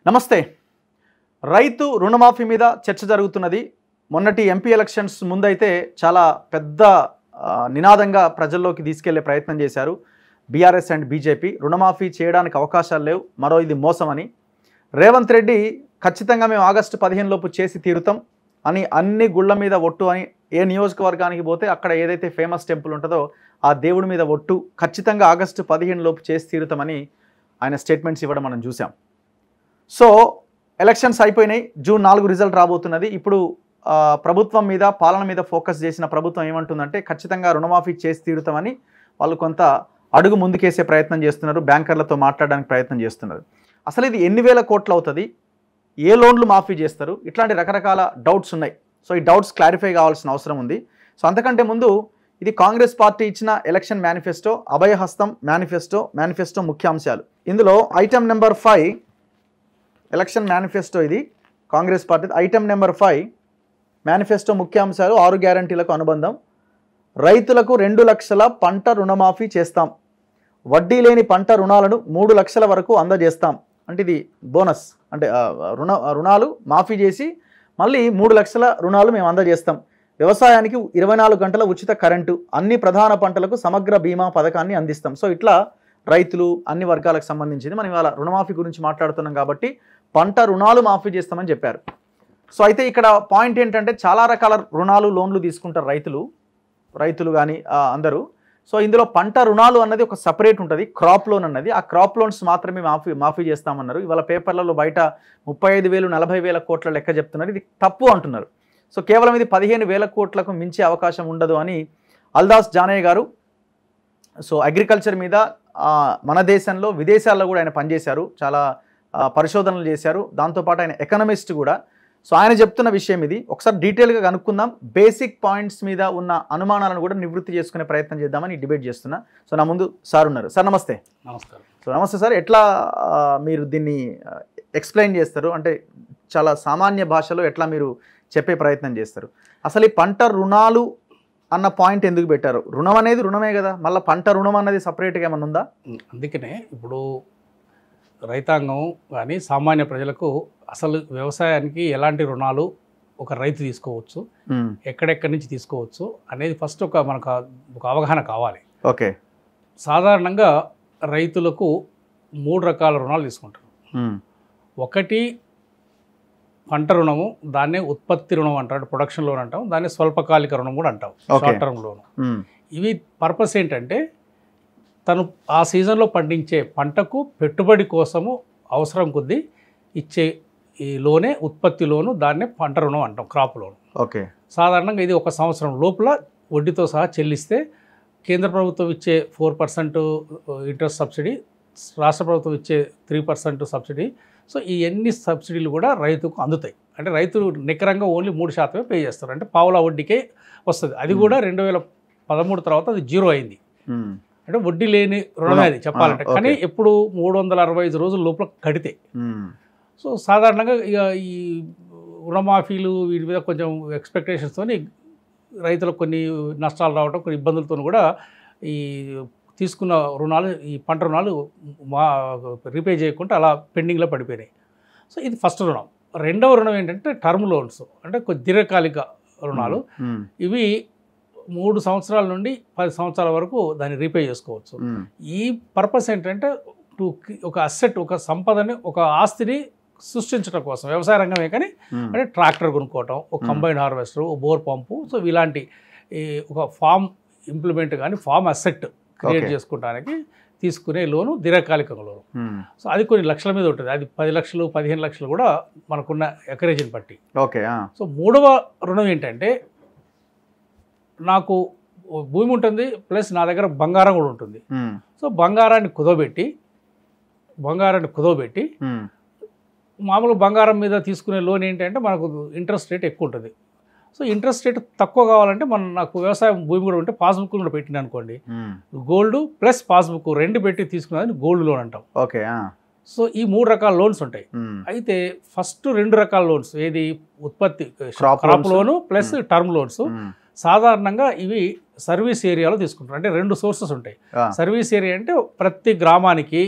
నమస్తే. రైతు రుణమాఫీ మీద చర్చ జరుగుతున్నది. మొన్నటి ఎంపీ ఎలక్షన్స్ ముందైతే చాలా పెద్ద నినాదంగా ప్రజల్లోకి తీసుకెళ్లే ప్రయత్నం చేశారు బీఆర్ఎస్ అండ్ బీజేపీ. రుణమాఫీ చేయడానికి అవకాశాలు లేవు, మరో ఇది మోసమని. రేవంత్ రెడ్డి ఖచ్చితంగా మేము ఆగస్టు 15 లోపు చేసి తీరుతాం అని, అన్ని గుళ్ళ మీద ఒట్టు అని, ఏ నియోజకవర్గానికి పోతే అక్కడ ఏదైతే ఫేమస్ టెంపుల్ ఉంటుందో ఆ దేవుడి మీద ఒట్టు, ఖచ్చితంగా ఆగస్టు 15 లోపు చేసి తీరుతామని ఆయన స్టేట్మెంట్స్ ఇవ్వడం మనం చూసాం. సో ఎలక్షన్స్ అయిపోయినాయి, జూన్ 4 రిజల్ట్ రాబోతున్నది. ఇప్పుడు ప్రభుత్వం మీద, పాలన మీద ఫోకస్ చేసిన ప్రభుత్వం ఏమంటుందంటే ఖచ్చితంగా రుణమాఫీ చేసి తీరుతామని వాళ్ళు కొంత అడుగు ముందుకేసే ప్రయత్నం చేస్తున్నారు, బ్యాంకర్లతో మాట్లాడడానికి ప్రయత్నం చేస్తున్నారు. అసలు ఇది ఎన్ని వేల కోట్లు అవుతుంది, ఏ లోన్లు మాఫీ చేస్తారు, ఇట్లాంటి రకరకాల డౌట్స్ ఉన్నాయి. సో ఈ డౌట్స్ క్లారిఫై కావాల్సిన అవసరం ఉంది. సో అంతకంటే ముందు ఇది కాంగ్రెస్ పార్టీ ఇచ్చిన ఎలక్షన్ మేనిఫెస్టో, అభయహస్తం మేనిఫెస్టో ముఖ్యాంశాలు. ఇందులో ఐటమ్ నెంబర్ 5 ఎలక్షన్ మేనిఫెస్టో, ఇది Congress party. Item number 5 manifesto ముఖ్యాంశాలు: 6 గ్యారంటీలకు అనుబంధం. రైతులకు 2 లక్షల పంట రుణమాఫీ చేస్తాం. వడ్డీ లేని పంట రుణాలను 3 లక్షల వరకు అందజేస్తాం. అంటే ఇది బోనస్, అంటే రుణాలు మాఫీ చేసి మళ్ళీ 3 లక్షల రుణాలు మేము అందజేస్తాం. వ్యవసాయానికి 24 గంటల ఉచిత కరెంటు, అన్ని ప్రధాన పంటలకు సమగ్ర బీమా పథకాన్ని అందిస్తాం. సో ఇట్లా రైతులు, అన్ని వర్గాలకు సంబంధించింది. మనం ఇవాళ రుణమాఫీ గురించి మాట్లాడుతున్నాం కాబట్టి పంట రుణాలు మాఫీ చేస్తామని చెప్పారు. సో అయితే ఇక్కడ పాయింట్ ఏంటంటే చాలా రకాల రుణాలు, లోన్లు తీసుకుంటారు రైతులు కానీ అందరూ. సో ఇందులో పంట రుణాలు అన్నది ఒక సపరేట్ ఉంటుంది, క్రాప్ లోన్ అన్నది. ఆ క్రాప్ లోన్స్ మాత్రమే మాఫీ చేస్తామన్నారు. ఇవాళ పేపర్లలో బయట 35,000 40,000 కోట్ల లెక్క చెప్తున్నారు. ఇది తప్పు అంటున్నారు. సో కేవలం ఇది 15,000 కోట్లకు మించే అవకాశం ఉండదు అని అల్దాస్ జానయ్య గారు, సో అగ్రికల్చర్ మీద మన దేశంలో, విదేశాల్లో కూడా ఆయన పనిచేశారు, చాలా పరిశోధనలు చేశారు. దాంతోపాటు ఆయన ఎకనమిస్ట్ కూడా. సో ఆయన చెప్తున్న విషయం ఇది. ఒకసారి డీటెయిల్గా కనుక్కుందాం. బేసిక్ పాయింట్స్ మీద ఉన్న అనుమానాలను కూడా నివృత్తి చేసుకునే ప్రయత్నం చేద్దామని డిబేట్ చేస్తున్నా. సో నా ముందు సార్ ఉన్నారు. సార్ నమస్తే. నమస్కారం. సో నమస్తే సార్. ఎట్లా మీరు దీన్ని ఎక్స్ప్లెయిన్ చేస్తారు, అంటే చాలా సామాన్య భాషలో ఎట్లా మీరు చెప్పే ప్రయత్నం చేస్తారు? అసలు ఈ పంట రుణాలు అన్న పాయింట్ ఎందుకు పెట్టారు? రుణం అనేది రుణమే కదా, మళ్ళీ పంట రుణం అన్నది సపరేట్గా ఏమన్నా ఉందా? అందుకనే ఇప్పుడు రైతాంగం కానీ సామాన్య ప్రజలకు అసలు వ్యవసాయానికి ఎలాంటి రుణాలు ఒక రైతు తీసుకోవచ్చు, ఎక్కడెక్కడి నుంచి తీసుకోవచ్చు అనేది ఫస్ట్ మనకు ఒక అవగాహన కావాలి. ఓకే. సాధారణంగా రైతులకు 3 రకాల రుణాలు తీసుకుంటారు. ఒకటి పంట రుణము, దాన్నే ఉత్పత్తి రుణం అంటారు, ప్రొడక్షన్ లోన్ అంటాం. దాన్ని స్వల్పకాలిక రుణం కూడా అంటాం, షార్ట్ టర్మ్ లోన్. ఇవి పర్పస్ ఏంటంటే తను ఆ సీజన్లో పండించే పంటకు పెట్టుబడి కోసము అవసరం కొద్దీ ఇచ్చే ఈ లోనే ఉత్పత్తి లోను, దాన్నే పంట రుణం అంటాం, క్రాప్ లోన్. ఓకే. సాధారణంగా ఇది 1 సంవత్సరం లోపల వడ్డీతో సహా చెల్లిస్తే కేంద్ర ప్రభుత్వం ఇచ్చే 4% ఇంట్రెస్ట్ సబ్సిడీ, రాష్ట్ర ప్రభుత్వం ఇచ్చే 3% సబ్సిడీ. సో ఈ అన్ని సబ్సిడీలు కూడా రైతుకు అందుతాయి. అంటే రైతులు నికరంగా ఓన్లీ 3% పే చేస్తారు, అంటే పావులా వడ్డీకే వస్తుంది. అది కూడా 2013 తర్వాత అది 0 అయింది. అంటే వడ్డీ లేని రుణమే అది చెప్పాలంటే. కానీ ఎప్పుడు 365 రోజుల లోపల కడితే. సో సాధారణంగా ఇక ఈ రుణమాఫీలు వీటి మీద కొంచెం ఎక్స్పెక్టేషన్స్తో రైతులకు కొన్ని నష్టాలు రావడం, కొన్ని ఇబ్బందులతో కూడా ఈ తీసుకున్న రుణాలు, ఈ పంట రుణాలు రీపే చేయకుండా అలా పెండింగ్లో పడిపోయినాయి. సో ఇది ఫస్ట్ రుణం. రెండవ రుణం ఏంటంటే టర్మ్ లోన్స్, అంటే కొద్ది దీర్ఘకాలిక రుణాలు. ఇవి 3 సంవత్సరాల నుండి 10 సంవత్సరాల వరకు దాన్ని రీపే చేసుకోవచ్చు. ఈ పర్పస్ ఏంటంటే ఒక అసెట్, ఒక సంపదని, ఒక ఆస్తిని సృష్టించడం కోసం, వ్యవసాయ రంగమే కానీ, అంటే ట్రాక్టర్ కొనుక్కోవటం, ఒక కంబైన్ హార్వెస్టర్, ఒక బోర్ పంపు. సో ఇలాంటి ఒక ఫామ్ ఇంప్లిమెంట్ కానీ ఫామ్ అసెట్ క్రియేట్ చేసుకోవడానికి తీసుకునే లోను దీర్ఘకాలిక లోను. సో అది కొన్ని లక్షల మీద ఉంటుంది. అది 10 లక్షలు 15 లక్షలు కూడా మనకున్న ఎకరేజీని బట్టి. ఓకే. సో మూడవ రుణం ఏంటంటే నాకు భూమి ఉంటుంది, ప్లస్ నా దగ్గర బంగారం కూడా ఉంటుంది. సో బంగారాన్ని కుదవబెట్టి మామూలు బంగారం మీద తీసుకునే లోన్ ఏంటంటే మనకు ఇంట్రెస్ట్ రేట్ ఎక్కువ ఉంటుంది. సో ఇంట్రెస్ట్ రేట్ తక్కువ కావాలంటే నాకు వ్యవసాయం భూమి కూడా ఉంటే పాస్బుక్ కూడా పెట్టిన అనుకోండి, గోల్డ్ ప్లస్ పాస్బుక్ 2 పెట్టి తీసుకున్నదని గోల్డ్ లోన్ అంటాం. ఓకే. సో ఈ 3 రకాల లోన్స్ ఉంటాయి. అయితే ఫస్ట్ 2 రకాల లోన్స్, ఏది ఉత్పత్తి crop loan plus term loans, సాధారణంగా ఇవి సర్వీస్ ఏరియాలో తీసుకుంటారు. అంటే 2 సోర్సెస్ ఉంటాయి. సర్వీస్ ఏరియా అంటే ప్రతి గ్రామానికి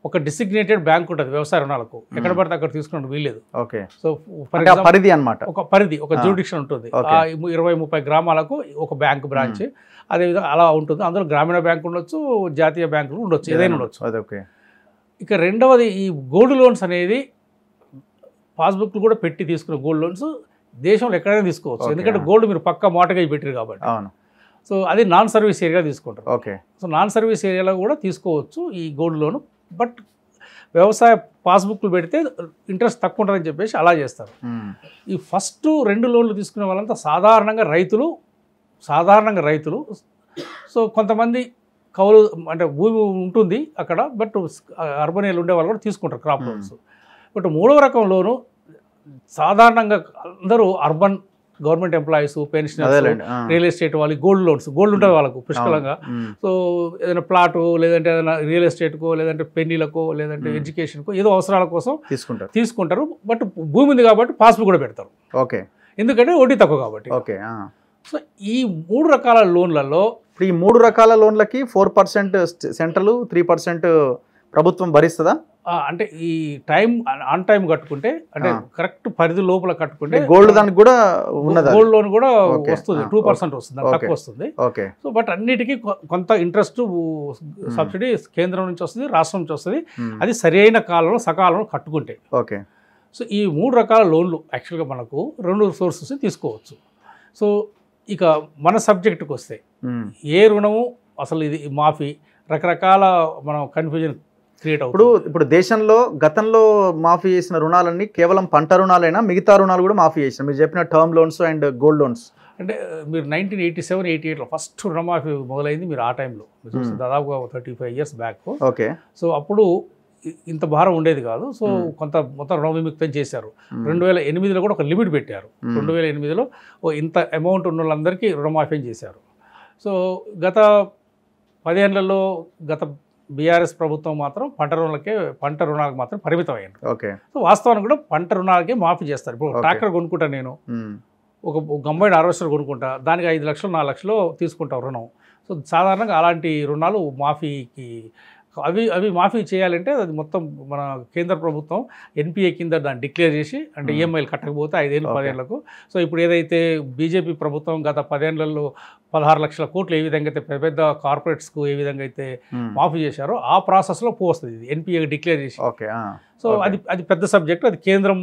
ఒక డిసిగ్నేటెడ్ బ్యాంక్ ఉంటుంది వ్యవసాయ రుణాలకు, ఎక్కడ పడితే అక్కడ తీసుకున్నట్టు వీల్లేదు. ఓకే. సో ఫర్ అంటే ఆ పరిధి అన్నమాట. ఒక పరిధి, ఒక జ్యూరిడిక్షన్ ఉంటుంది. ఆ 20-30 గ్రామాలకు ఒక బ్యాంక్ బ్రాంచ్, అదేవిధంగా అలా ఉంటుంది. అందులో గ్రామీణ బ్యాంక్ ఉండొచ్చు, జాతీయ బ్యాంకులు ఉండొచ్చు, ఏదైనా ఉండొచ్చు. ఓకే. ఇక రెండవది ఈ గోల్డ్ లోన్స్ అనేది పాస్బుక్లు కూడా పెట్టి తీసుకునే గోల్డ్ లోన్స్ దేశంలో ఎక్కడైనా తీసుకోవచ్చు. ఎందుకంటే గోల్డ్ మీరు పక్కా మోటగేజ్ పెట్టారు కాబట్టి. అవును. సో అది నాన్ సర్వీస్ ఏరియా తీసుకుంటారు. ఓకే. సో నాన్ సర్వీస్ ఏరియాలో కూడా తీసుకోవచ్చు ఈ గోల్డ్ లోన్. బట్ వ్యవసాయ పాస్బుక్లు పెడితే ఇంట్రెస్ట్ తక్కువ ఉంటుందని చెప్పేసి అలా చేస్తారు. ఈ ఫస్ట్ 2 లోన్లు తీసుకునే వాళ్ళంతా సాధారణంగా రైతులు. సో కొంతమంది కౌలు అంటే భూమి ఉంటుంది అక్కడ, బట్ అర్బన్ ఏరియాలో ఉండే వాళ్ళు కూడా తీసుకుంటారు క్రాప్ లోన్స్. బట్ 3వ రకం లోను సాధారణంగా అందరూ urban government employees, pensioners, real estate వాళ్ళు గోల్డ్ ఉంటుంది వాళ్ళకు పుష్కలంగా. సో ఏదైనా ప్లాటు, లేదంటే ఏదైనా రియల్ ఎస్టేట్కో, లేదంటే పెళ్లిలకో, లేదంటే ఎడ్యుకేషన్కో ఏదో అవసరాల కోసం తీసుకుంటారు. బట్ భూమి ఉంది కాబట్టి పాస్బుక్ కూడా పెడతారు. ఓకే. ఎందుకంటే వడ్డీ తక్కువ కాబట్టి. ఓకే. సో ఈ 3 రకాల లోన్లలో ఇప్పుడు ఈ 3 రకాల లోన్లకి 4% సెంట్రల్, 3% ప్రభుత్వం భరిస్తుందా? అంటే ఈ ఆన్ టైం కట్టుకుంటే, అంటే కరెక్ట్ పరిధి లోపల కట్టుకుంటే గోల్డ్ దానికి కూడా ఉన్నది, గోల్డ్ లోన్ కూడా వస్తుంది, 2% వస్తుంది, తక్కువ వస్తుంది. సో బట్ అన్నిటికీ కొంత ఇంట్రెస్ట్ సబ్సిడీ కేంద్రం నుంచి వస్తుంది, రాష్ట్రం నుంచి వస్తుంది. అది సరైన కాలంలో సకాలంలో కట్టుకుంటే. ఓకే. సో ఈ 3 రకాల లోన్లు యాక్చువల్గా మనకు 2 సోర్సెస్ తీసుకోవచ్చు. సో ఇక మన సబ్జెక్టుకి వస్తే ఏ రుణము అసలు ఇది మాఫీ, రకరకాల మనం కన్ఫ్యూజన్ క్రియేట్ అవుతుంది. ఇప్పుడు దేశంలో గతంలో మాఫీ చేసిన రుణాలన్నీ కేవలం పంట రుణాలైనా, మిగతా రుణాలు కూడా మాఫీ చేసిన మీరు చెప్పిన term loans and gold loans? అంటే మీరు 1987-88లో ఫస్ట్ రుణమాఫీ మొదలైంది. మీరు ఆ టైంలో దాదాపుగా 35 years బ్యాక్. ఓకే. సో అప్పుడు ఇంత భారం ఉండేది కాదు. సో మొత్తం రుణ విముక్తం చేశారు. 2008లో కూడా ఒక లిమిట్ పెట్టారు. 2008లో ఇంత అమౌంట్ ఉన్న వాళ్ళందరికీ రుణమాఫీ చేశారు. సో గత 10 ఏళ్లలో బీఆర్ఎస్ ప్రభుత్వం మాత్రం పంట రుణాలకు మాత్రం పరిమితం అయ్యారు. ఓకే. సో వాస్తవానికి కూడా పంట రుణాలకే మాఫీ చేస్తారు. ఇప్పుడు ట్రాక్టర్ కొనుక్కుంటా, నేను ఒక కంబైన్ హార్వెస్టర్ కొనుక్కుంటా, దానికి 5 లక్షలు 4 లక్షలు తీసుకుంటాం రుణం. సో సాధారణంగా అలాంటి రుణాలు మాఫీకి అవి మాఫీ చేయాలంటే అది మొత్తం మన కేంద్ర ప్రభుత్వం ఎన్పిఏ కింద దాన్ని డిక్లేర్ చేసి, అంటే ఈఎంఐలు కట్టకపోతే 5 ఏళ్ళు 10 ఏళ్లకు. సో ఇప్పుడు ఏదైతే బీజేపీ ప్రభుత్వం గత 10 ఏళ్లలో 16 లక్షల కోట్లు ఏ విధంగా అయితే పెద్ద కార్పొరేట్స్కు ఏ విధంగా అయితే మాఫీ చేశారో ఆ ప్రాసెస్లో వస్తుంది ఇది ఎన్పిఏ డిక్లేర్ చేసి. సో అది పెద్ద సబ్జెక్ట్, అది కేంద్రం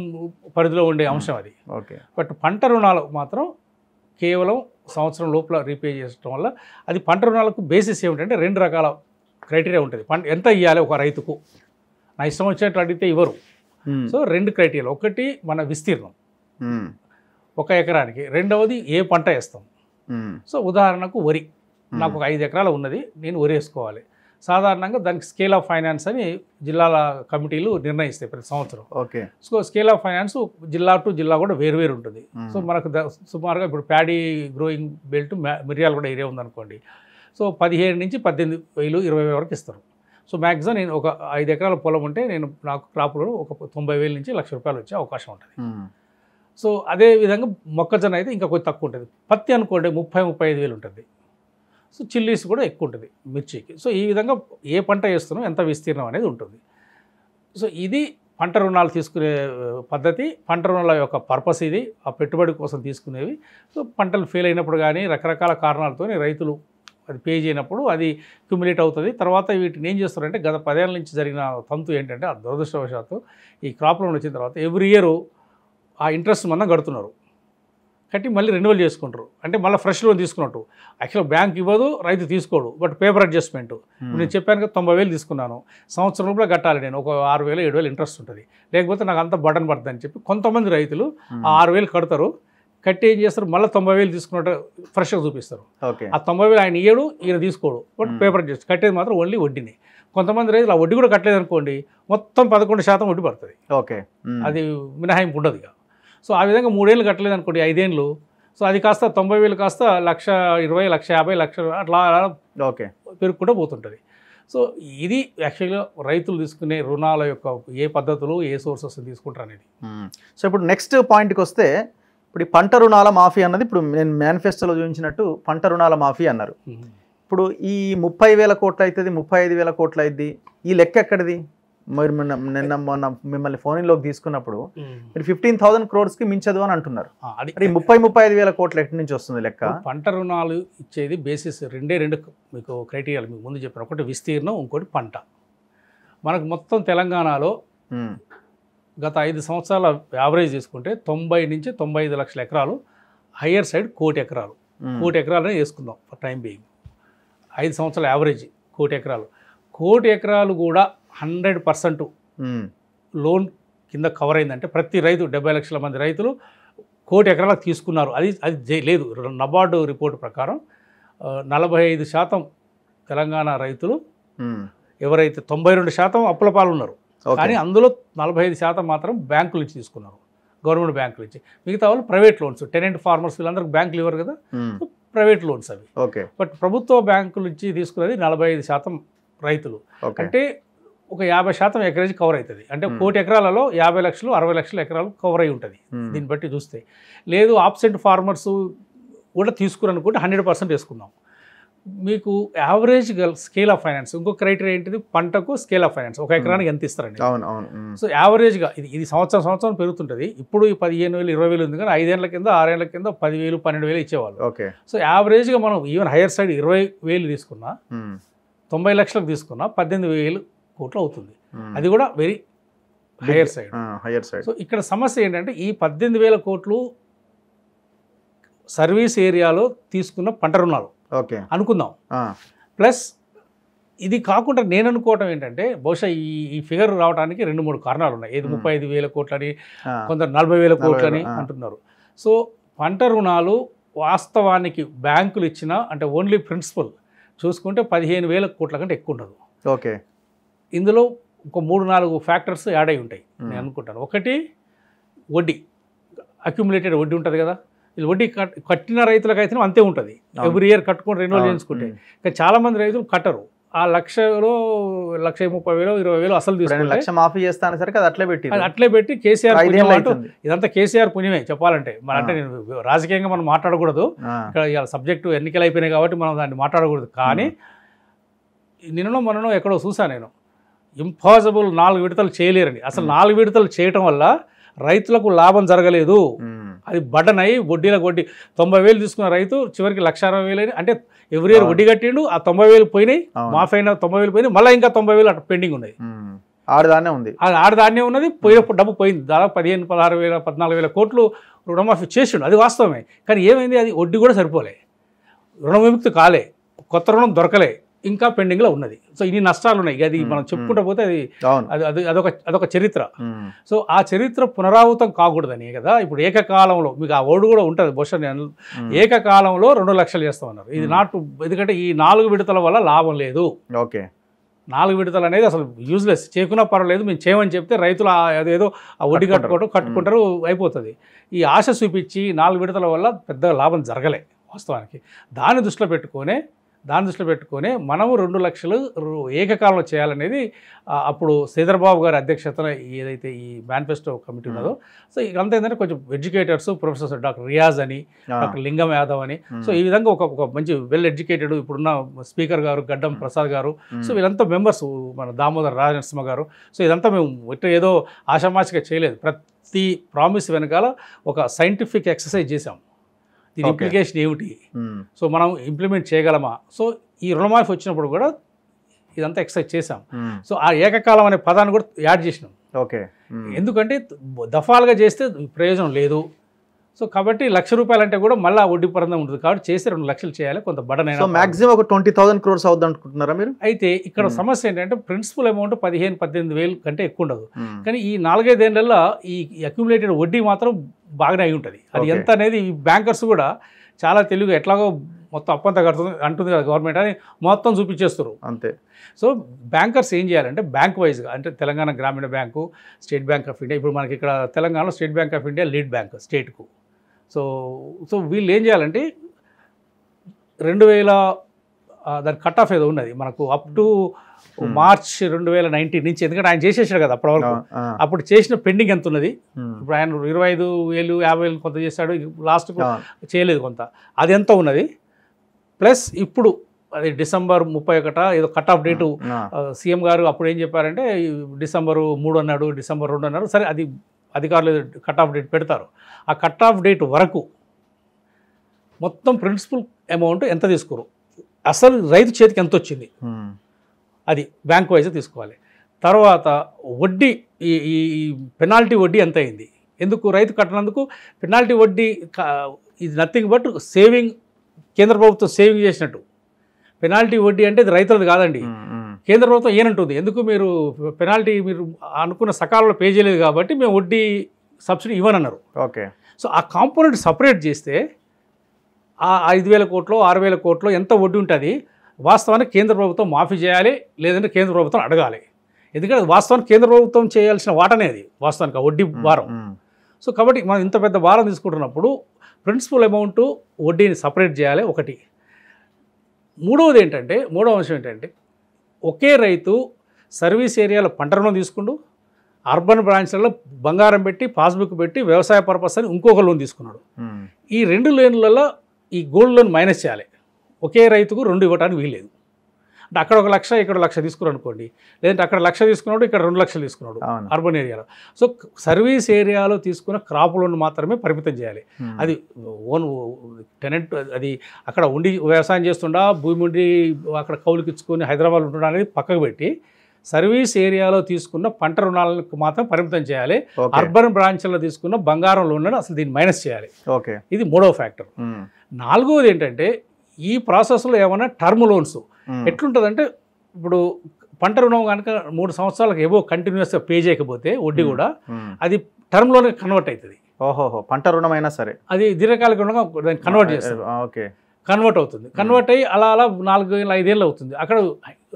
పరిధిలో ఉండే అంశం అది. బట్ పంట రుణాలు మాత్రం కేవలం సంవత్సరం లోపల రీపే చేయడం వల్ల అది పంట రుణాలకు బేసిస్ ఏమిటంటే 2 రకాల క్రైటీరియా ఉంటుంది. ఎంత ఇవ్వాలి ఒక రైతుకు, నా ఇష్టం వచ్చినట్టు అడిగితే ఇవ్వరు. సో 2 క్రైటీరియా, ఒకటి మన విస్తీర్ణం 1 ఎకరానికి, రెండవది ఏ పంట వేస్తాం. సో ఉదాహరణకు వరి, నాకు ఒక 5 ఎకరాలు ఉన్నది, నేను వరి వేసుకోవాలి. సాధారణంగా దానికి స్కేల్ ఆఫ్ ఫైనాన్స్ అని జిల్లాల కమిటీలు నిర్ణయిస్తాయి ప్రతి సంవత్సరం. Okay. So scale of finance జిల్లా టు జిల్లా కూడా వేరు ఉంటుంది. సో మనకు సుమారుగా ఇప్పుడు ప్యాడీ గ్రోయింగ్ బెల్ట్ మిర్యాల కూడా ఏరియా ఉందనుకోండి. సో 17 నుంచి 18,000, 20,000 వరకు ఇస్తారు. సో మ్యాక్సిమం నేను ఒక 5 ఎకరాల పొలం ఉంటే నాకు క్రాప్లో ఒక 90,000 నుంచి ₹1,00,000 వచ్చే అవకాశం ఉంటుంది. సో అదేవిధంగా మొక్కజొన్న అయితే ఇంకా కొంచెం తక్కువ ఉంటుంది. పత్తి అనుకోండి 30,000-35,000 ఉంటుంది. సో చిల్లీస్ కూడా ఎక్కువ ఉంటుంది మిర్చికి. సో ఈ విధంగా ఏ పంట వేస్తున్నాం, ఎంత విస్తీర్ణం అనేది ఉంటుంది. సో ఇది పంట రుణాలు తీసుకునే పద్ధతి. పంట రుణాల యొక్క పర్పస్ ఇది, ఆ పెట్టుబడి కోసం తీసుకునేవి. సో పంటలు ఫెయిల్ అయినప్పుడు కానీ రకరకాల కారణాలతో రైతులు అది పే చేయనప్పుడు అది క్యుములేట్ అవుతుంది. తర్వాత వీటిని ఏం చేస్తారంటే గత 10 ఏళ్ల నుంచి జరిగిన తంతు ఏంటంటే, ఆ దురదృష్టవశాత్తు ఈ క్రాప్ లోన్ వచ్చిన తర్వాత ఎవ్రీ ఇయర్ ఆ ఇంట్రెస్ట్ మనం కడుతున్నారు, కట్టి మళ్ళీ రెన్యువల్ చేసుకుంటారు. అంటే మళ్ళీ ఫ్రెష్ లోన్ తీసుకున్నట్టు. యాక్చువల్గా బ్యాంక్ ఇవ్వదు, రైతు తీసుకోడు, బట్ పేపర్ అడ్జస్ట్మెంట్. నేను చెప్పాను కదా 90,000 తీసుకున్నాను, సంవత్సరం రూపాయలు కట్టాలి, నేను ఒక 6,000-7,000 ఇంట్రెస్ట్ ఉంటుంది, లేకపోతే నాకు అంత బటన్ పడుతుంది అని చెప్పి కొంతమంది రైతులు ఆ 6,000 కడతారు. కట్టి ఏం చేస్తారు, మళ్ళీ 90,000 తీసుకున్నట్టు ఫ్రెష్గా చూపిస్తారు. ఆ 90,000 ఆయన ఇయ్యడు, ఈయన తీసుకోడు, బట్ పేపర్ అడ్జస్ట్. కట్టేది మాత్రం ఓన్లీ వడ్డీని. కొంతమంది రైతులు ఆ వడ్డీ కూడా కట్టలేదు అనుకోండి, మొత్తం 11% వడ్డీ పడుతుంది. ఓకే. అది మినహాయింపు ఉండదు ఇక. సో ఆ విధంగా 3 ఏళ్ళు కట్టలేదు అనుకోండి, 5 ఏళ్ళు. సో అది కాస్త 90,000 కాస్త 1,20,000, 1,50,000, 1,00,000 అట్లా ఓకే పెరుగుకుంటూ పోతుంటుంది. సో ఇది యాక్చువల్గా రైతులు తీసుకునే రుణాల యొక్క ఏ పద్ధతులు, ఏ సోర్సెస్ తీసుకుంటారు అనేది. సో ఇప్పుడు నెక్స్ట్ పాయింట్కి వస్తే, ఇప్పుడు ఈ పంట రుణాల మాఫీ అన్నది ఇప్పుడు నేను మేనిఫెస్టోలో చూపించినట్టు పంట రుణాల మాఫీ అన్నారు. ఇప్పుడు ఈ 30,000 కోట్లు అవుతుంది, 35,000 కోట్లు అవుతుంది, ఈ లెక్క ఎక్కడిది? మీరు నిన్న మొన్న మిమ్మల్ని ఫోన్లోకి తీసుకున్నప్పుడు మీరు 15,000 crores మించదు అని అంటున్నారు. అది 30-35 వేల కోట్లు ఎక్కడి నుంచి వస్తుంది లెక్క? పంట రుణాలు ఇచ్చేది బేసిస్ రెండు మీకు క్రైటీరియాలు మీకు ముందు చెప్పారు. ఒకటి విస్తీర్ణం, ఇంకోటి పంట. మనకు మొత్తం తెలంగాణలో గత 5 సంవత్సరాల యావరేజ్ తీసుకుంటే 90 నుంచి 95 లక్షల ఎకరాలు, హయ్యర్ సైడ్ 1 కోటి ఎకరాలు. 1 కోటి ఎకరాలనే వేసుకుందాం ఫర్ టైం బీయింగ్. 5 సంవత్సరాల యావరేజ్ 1 కోటి ఎకరాలు. 1 కోటి ఎకరాలు కూడా 100% లోన్ కింద కవర్ అయిందంటే ప్రతి రైతు 70 లక్షల మంది రైతులు 1 కోటి ఎకరాలకు తీసుకున్నారు. అది లేదు. నబార్డు రిపోర్ట్ ప్రకారం 45% తెలంగాణ రైతులు, ఎవరైతే 92% అప్పుల పాలు ఉన్నారు, కానీ అందులో 45% మాత్రం బ్యాంకుల నుంచి తీసుకున్నారు, గవర్నమెంట్ బ్యాంకుల నుంచి. మిగతా వాళ్ళు ప్రైవేట్ లోన్స్, టెనెంట్ ఫార్మర్స్ వీళ్ళందరికీ బ్యాంకులు ఇవ్వరు కదా, ప్రైవేట్ లోన్స్ అవి. బట్ ప్రభుత్వ బ్యాంకుల నుంచి తీసుకున్నది 45% రైతులు. అంటే ఒక 50% ఎకరేజ్ కవర్ అవుతుంది. అంటే 1 కోటి ఎకరాలలో 50 లక్షలు 60 లక్షల ఎకరాలు కవర్ అయి ఉంటుంది. దీన్ని బట్టి చూస్తే లేదు ఆబ్సెంట్ ఫార్మర్స్ కూడా తీసుకురనుకుంటే 100% వేసుకుందాం. మీకు యావరేజ్ స్కేల్ ఆఫ్ ఫైనాన్స్, ఇంకో క్రైటీరియా ఏంటిది, పంటకు స్కేల్ ఆఫ్ ఫైనాన్స్ 1 ఎకరానికి ఎంత ఇస్తారండి. సో యావరేజ్గా ఇది సంవత్సరం పెరుగుతుంటుంది. ఇప్పుడు 15,000 20,000 ఉంది, కానీ 5 ఏళ్ల కింద 6 ఏళ్ల కింద 10,000 12,000 ఇచ్చేవాళ్ళు. సో యావరేజ్గా మనం ఈవెన్ హైయర్ సైడ్ 20,000 తీసుకున్నా, 90 లక్షలకు తీసుకున్నా 18,000 కోట్లు అవుతుంది. అది కూడా వెరీ హైయర్ సైడ్. సో ఇక్కడ సమస్య ఏంటంటే ఈ 18,000 కోట్లు సర్వీస్ ఏరియాలో తీసుకున్న పంట రుణాలు అనుకుందాం. ప్లస్ ఇది కాకుండా నేను అనుకోవటం ఏంటంటే బహుశా ఈ ఫిగర్ రావడానికి 2-3 కారణాలు ఉన్నాయి. ఏది 35,000 కోట్లని, కొందరు 40,000 కోట్లని అంటున్నారు. సో పంట రుణాలు వాస్తవానికి బ్యాంకులు ఇచ్చిన అంటే ఓన్లీ ప్రిన్సిపల్ చూసుకుంటే 15,000 కోట్ల కంటే ఎక్కువ ఉండదు. ఇందులో ఒక 3-4 ఫ్యాక్టర్స్ యాడ్ అయి ఉంటాయి నేను అనుకుంటాను. ఒకటి వడ్డీ, అక్యుములేటెడ్ వడ్డీ ఉంటుంది కదా. ఇది వడ్డీ కట్టిన రైతులకు అయితే అంతే ఉంటుంది, ఎవ్రీ ఇయర్ కట్టుకొని రెన్యువల్ చేయించుకుంటే. కానీ చాలామంది రైతులు కట్టరు. ఆ 1,30,000 1,30,000 20,000 అసలు తీసుకుంటే మాఫీ చేస్తాను సరికి అది అట్లే పెట్టి కేసీఆర్ ఇదంతా కేసీఆర్ పుణ్యమే చెప్పాలంటే. మన అంటే నేను రాజకీయంగా మనం మాట్లాడకూడదు, ఇక్కడ ఇవాళ సబ్జెక్టు ఎన్నికలు అయిపోయినాయి కాబట్టి మనం దాన్ని మాట్లాడకూడదు. కానీ నిన్ననో మొన్ననో ఎక్కడో చూసా నేను, ఇంపాసిబుల్ 4 విడతలు చేయలేరని. అసలు 4 విడతలు చేయటం వల్ల రైతులకు లాభం జరగలేదు. అది బటన్ అయ్యి వడ్డీలకు వడ్డీ 90,000 తీసుకున్న రైతు చివరికి 1,60,000 అంటే ఎవ్రీ ఇయర్ వడ్డీ కట్టిండు. ఆ 90,000 పోయినాయి, మాఫీ అయిన 90,000 పోయినాయి, మళ్ళీ ఇంకా 90,000 అటు పెండింగ్ ఉన్నాయి. ఆడదాన్నే ఉన్నది, పోయినప్పుడు డబ్బు పోయింది. దాదాపు 15,000 16,000 14,000 కోట్లు రుణమాఫీ చేసిండు, అది వాస్తవమే. కానీ ఏమైంది, అది వడ్డీ కూడా సరిపోలే, రుణ విముక్తి కాలే, కొత్త రుణం దొరకలే, ఇంకా పెండింగ్లో ఉన్నది. సో ఇన్ని నష్టాలు ఉన్నాయి. అది మనం చెప్పుకుంటూ పోతే అదొక చరిత్ర. సో ఆ చరిత్ర పునరావృతం కాకూడదని కదా ఇప్పుడు ఏకకాలంలో మీకు ఆ ఓడు కూడా ఉంటుంది. బహుశా ఏకకాలంలో 2 లక్షలు చేస్తామన్నారు. ఇది ఎందుకంటే ఈ 4 విడతల వల్ల లాభం లేదు. 4 విడతలు అనేది అసలు యూజ్లెస్. చేయకున్నా పర్వాలేదు, మేము చేయమని చెప్తే రైతులు అదేదో ఆ వడ్డీ కట్టుకుంటారు, అయిపోతుంది. ఈ ఆశ చూపించి 4 విడతల వల్ల పెద్దగా లాభం జరగలే వాస్తవానికి. దాన్ని దృష్టిలో పెట్టుకొని మనము 2 లక్షలు ఏకకాలంలో చేయాలనేది అప్పుడు శ్రీధర్బాబు గారి అధ్యక్షతన ఏదైతే ఈ మేనిఫెస్టో కమిటీ ఉన్నదో. సో ఇదంతా ఏంటంటే కొంచెం ఎడ్యుకేటర్స్, ప్రొఫెసర్స్ డాక్టర్ రియాజ్ అని, డాక్టర్ లింగం యాదవ్ అని, సో ఈ విధంగా ఒక మంచి వెల్ ఎడ్యుకేటెడ్ ఇప్పుడున్న స్పీకర్ గారు గడ్డం ప్రసాద్ గారు, సో వీళ్ళంతా మెంబర్స్, మన దామోదర్ రాజనరసింహ గారు. సో ఇదంతా మేము ఏదో ఆషామాషిగా చేయలేదు. ప్రతి ప్రామిస్ వెనకాల ఒక సైంటిఫిక్ ఎక్సర్సైజ్ చేసాం. దీని ఇంప్లికేషన్ ఏమిటి, సో మనం ఇంప్లిమెంట్ చేయగలమా. సో ఈ రుణమాఫీ వచ్చినప్పుడు కూడా ఇదంతా ఎక్సర్సైజ్ చేసాం. సో ఆ ఏకకాలం అనే పదాన్ని కూడా యాడ్ చేసినాం. ఎందుకంటే దఫాలుగా చేస్తే ప్రయోజనం లేదు. సో కాబట్టి ₹1,00,000 అంటే కూడా మళ్ళీ వడ్డీ పరంగా ఉంటుంది. కాబట్టి చేస్తే 2 లక్షలు చేయాలి, కొంత బటన్ అయినా. మాక్సిమం ఒక 20,000 crores అవుతుంది అనుకుంటున్నారా మీరు? అయితే ఇక్కడ సమస్య ఏంటంటే ప్రిన్సిపల్ అమౌంట్ 15,000-18,000 కంటే ఎక్కువ ఉండదు. కానీ ఈ 4-5 ఏళ్లలో ఈ అక్యుములేటెడ్ వడ్డీ మాత్రం బాగానే అయి ఉంటుంది. అది ఎంత అనేది ఈ బ్యాంకర్స్ కూడా చాలా తెలివిగా ఎట్లాగో మొత్తం అప్పంతా అంటుంది కదా గవర్నమెంట్ అని మొత్తం చూపించేస్తారు అంతే. సో బ్యాంకర్స్ ఏం చేయాలంటే బ్యాంక్ వైజ్గా, అంటే తెలంగాణ గ్రామీణ bank, state bank of India, ఇప్పుడు మనకి ఇక్కడ తెలంగాణలో state bank of India lead bank స్టేట్కు. సో వీళ్ళు ఏం చేయాలంటే 2000 దాని కట్ ఆఫ్ ఏదో ఉన్నది మనకు అప్ టు మార్చ్ 2019 నుంచి, ఎందుకంటే ఆయన చేసేసాడు కదా అప్పటి వరకు. అప్పుడు చేసిన పెండింగ్ ఎంత ఉన్నది, ఇప్పుడు ఆయన 25,000 50,000 కొంత చేశాడు, లాస్ట్కు చేయలేదు కొంత, అది ఎంత ఉన్నది. ప్లస్ ఇప్పుడు అది డిసెంబర్ 31 ఏదో కట్ ఆఫ్ డేటు సీఎం గారు అప్పుడు ఏం చెప్పారంటే డిసెంబర్ 3 అన్నాడు, డిసెంబర్ 2 అన్నారు. సరే అది అధికారులు కట్ ఆఫ్ డేట్ పెడతారు. ఆ కట్ ఆఫ్ డేట్ వరకు మొత్తం ప్రిన్సిపల్ అమౌంట్ ఎంత తీసుకోరు, అసలు రైతు చేతికి ఎంత వచ్చింది అది బ్యాంక్ వైజ్ తీసుకోవాలి. తర్వాత వడ్డీ ఈ పెనాల్టీ వడ్డీ ఎంత అయింది, ఎందుకు రైతు కట్టినందుకు పెనాల్టీ వడ్డీ ఇది నథింగ్ బట్ సేవింగ్, కేంద్ర ప్రభుత్వం సేవింగ్ చేసినట్టు. పెనాల్టీ వడ్డీ అంటే ఇది రైతులది కాదండి, కేంద్ర ప్రభుత్వం ఏనంటుంది, ఎందుకు మీరు పెనాల్టీ మీరు అనుకున్న సకాలంలో పే చేయలేదు కాబట్టి మేము వడ్డీ సబ్సిడీ ఇవ్వనన్నారు. ఓకే. సో ఆ కాంపోనెంట్ సపరేట్ చేస్తే ఆ 5,000 కోట్లు 6,000 కోట్లు ఎంత వడ్డీ ఉంటుంది వాస్తవానికి కేంద్ర ప్రభుత్వం మాఫీ చేయాలి, లేదంటే కేంద్ర ప్రభుత్వం అడగాలి. ఎందుకంటే వాస్తవానికి కేంద్ర ప్రభుత్వం చేయాల్సిన వాటనే అది వాస్తవానికి ఆ వడ్డీ భారం. సో కాబట్టి మనం ఇంత పెద్ద భారం తీసుకుంటున్నప్పుడు ప్రిన్సిపల్ అమౌంట్ వడ్డీని సపరేట్ చేయాలి ఒకటి. మూడవ అంశం ఏంటంటే ఒకే రైతు సర్వీస్ ఏరియాలో పంట రుణం తీసుకుంటూ అర్బన్ బ్రాంచ్లలో బంగారం పెట్టి పాస్బుక్ పెట్టి వ్యవసాయ పర్పస్ అని ఇంకొక లోన్ తీసుకున్నాడు. ఈ 2 లోన్లలో ఈ గోల్డ్ లోన్ మైనస్ చేయాలి. ఒకే రైతుకు 2 ఇవ్వడానికి వీల్లేదు. అంటే అక్కడ 1 లక్ష ఇక్కడ 1 లక్ష తీసుకున్నాడు అనుకోండి, లేదంటే అక్కడ 1 లక్ష తీసుకున్నాడు ఇక్కడ 2 లక్షలు తీసుకున్నాడు అర్బన్ ఏరియాలో. సో సర్వీస్ ఏరియాలో తీసుకున్న క్రాప్ లోన్ మాత్రమే పరిమితం చేయాలి. అది ఓన్ టెనెంట్ అది అక్కడ ఉండి వ్యవసాయం చేస్తుండా భూమి ఉండి అక్కడ కౌలుకి ఇచ్చుకొని హైదరాబాద్ ఉంటుండా అనేది పక్కకు పెట్టి సర్వీస్ ఏరియాలో తీసుకున్న పంట రుణాలకు మాత్రం పరిమితం చేయాలి. అర్బన్ బ్రాంచ్లో తీసుకున్న బంగారం లోన్లను అసలు దీన్ని మైనస్ చేయాలి. ఓకే. ఇది మూడవ ఫ్యాక్టర్. నాలుగవది ఏంటంటే ఈ ప్రాసెస్లో ఏమైనా టర్మ్ లోన్స్ ఎట్లుంటుందంటే ఇప్పుడు పంట రుణం కనుక 3 సంవత్సరాలకు ఏవో కంటిన్యూస్గా పే చేయకపోతే వడ్డీ కూడా అది టర్మ్ లోన్ కన్వర్ట్ అవుతుంది. ఓహోహో, పంట రుణం అయినా సరే అది దీర్ఘకాలిక రుణంగా కన్వర్ట్ చేస్తారు. ఓకే. కన్వర్ట్ అవుతుంది. కన్వర్ట్ అయ్యి అలా 4 ఏళ్ళు 5 ఏళ్ళు అవుతుంది. అక్కడ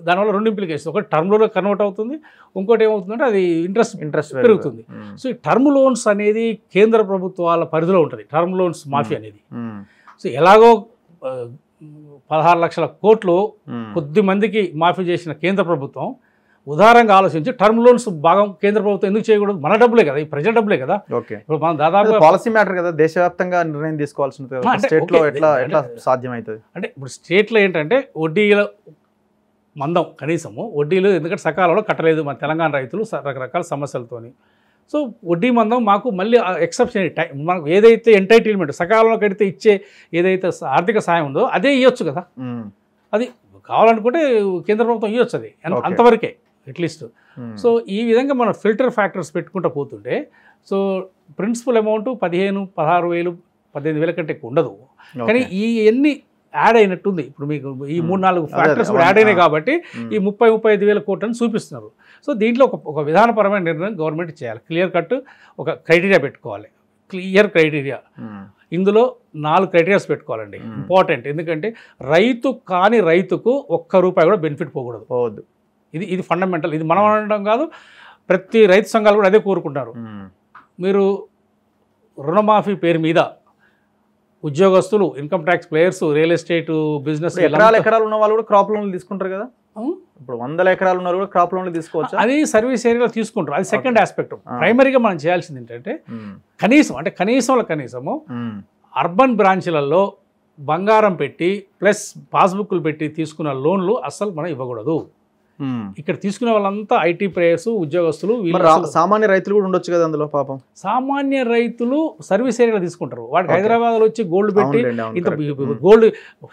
దానివల్ల 2 ఇంప్లికేషన్స్, ఒకటి టర్మ్ లోన్ కన్వర్ట్ అవుతుంది, ఇంకోటి ఏమవుతుందంటే అది ఇంట్రెస్ట్ పెరుగుతుంది. సో ఈ టర్మ్ లోన్స్ అనేది కేంద్ర ప్రభుత్వాల పరిధిలో ఉంటుంది టర్మ్ లోన్స్ మాఫీ అనేది. సో ఎలాగో 16 లక్షల కోట్లు కొద్ది మందికి మాఫీ చేసిన కేంద్ర ప్రభుత్వం ఉదారంగా ఆలోచించి టర్మ్ లోన్స్ భాగం కేంద్ర ప్రభుత్వం ఎందుకు చేయకూడదు, మన డబ్బులే కదా, ఈ ప్రజల డబ్బులే కదా. ఇప్పుడు మనం దాదాపు పాలసీ మ్యాటర్ కదా, దేశవ్యాప్తంగా నిర్ణయం తీసుకోవాల్సింది. స్టేట్లో ఎట్లా సాధ్యమవుతుంది అంటే ఇప్పుడు స్టేట్లో ఏంటంటే వడ్డీల మందం కనీసము వడ్డీలు ఎందుకంటే సకాలంలో కట్టలేదు మన తెలంగాణ రైతులు రకరకాల సమస్యలతోని. సో వడ్డీ మందం మాకు మళ్ళీ ఎక్సెప్షన్ టైం మనకు ఏదైతే ఎంటైటిల్మెంట్ సకాలంలో కడితే ఇచ్చే ఏదైతే ఆర్థిక సాయం ఉందో అదే ఇవ్వచ్చు కదా. అది కావాలనుకుంటే కేంద్ర ప్రభుత్వం ఇవ్వచ్చు, అది అంతవరకే అట్లీస్ట్. సో ఈ విధంగా మనం ఫిల్టర్ ఫ్యాక్టర్స్ పెట్టుకుంటూ పోతుంటే సో ప్రిన్సిపల్ అమౌంట్ 15,000, 16,000, 18,000 కంటే ఎక్కువ ఉండదు. కానీ ఈ ఎన్ని యాడ్ అయినట్టుంది ఇప్పుడు మీకు ఈ 3-4 ఫ్యాక్టర్స్ కూడా యాడ్ అయినాయి కాబట్టి ఈ 30-35,000 కోట్లని చూపిస్తున్నారు. సో దీంట్లో ఒక విధానపరమైన నిర్ణయం గవర్నమెంట్ చేయాలి. క్లియర్ కట్ ఒక క్రైటీరియా పెట్టుకోవాలి, క్లియర్ క్రైటీరియా. ఇందులో 4 క్రైటీరియాస్ పెట్టుకోవాలండి, ఇంపార్టెంట్. ఎందుకంటే రైతుకు ₹1 కూడా బెనిఫిట్ పోకూడదు. ఇది ఫండమెంటల్. ఇది మనం అనడం కాదు, ప్రతి రైతు సంఘాలు కూడా అదే కోరుకుంటారు. మీరు రుణమాఫీ పేరు మీద ఉద్యోగస్తులు, income tax players, real estate business ఎకరాలు ఉన్న వాళ్ళు కూడా క్రాప్ లోన్లు తీసుకుంటారు కదా. ఇప్పుడు 100 ఎకరాలు ఉన్నారు కూడా క్రాప్ లోన్లు తీసుకోవచ్చు. అది సర్వీస్ ఏరియాలో తీసుకుంటారు, అది సెకండ్ ఆస్పెక్ట్. ప్రైమరీగా మనం చేయాల్సింది ఏంటంటే కనీసము అర్బన్ బ్రాంచ్లలో బంగారం పెట్టి ప్లస్ పాస్బుక్లు పెట్టి తీసుకున్న లోన్లు అస్సలు మనం ఇవ్వకూడదు. ఇక్కడ తీసుకునే వాళ్ళంతా ఐటీ ప్లేయర్స్, ఉద్యోగస్తులు. సామాన్య రైతులు కూడా ఉండొచ్చు కదా అందులో. పాపం సామాన్య రైతులు సర్వీస్ ఏరియాలో తీసుకుంటారు. వాడికి హైదరాబాద్లో వచ్చి గోల్డ్ పెట్టి ఇంత గోల్డ్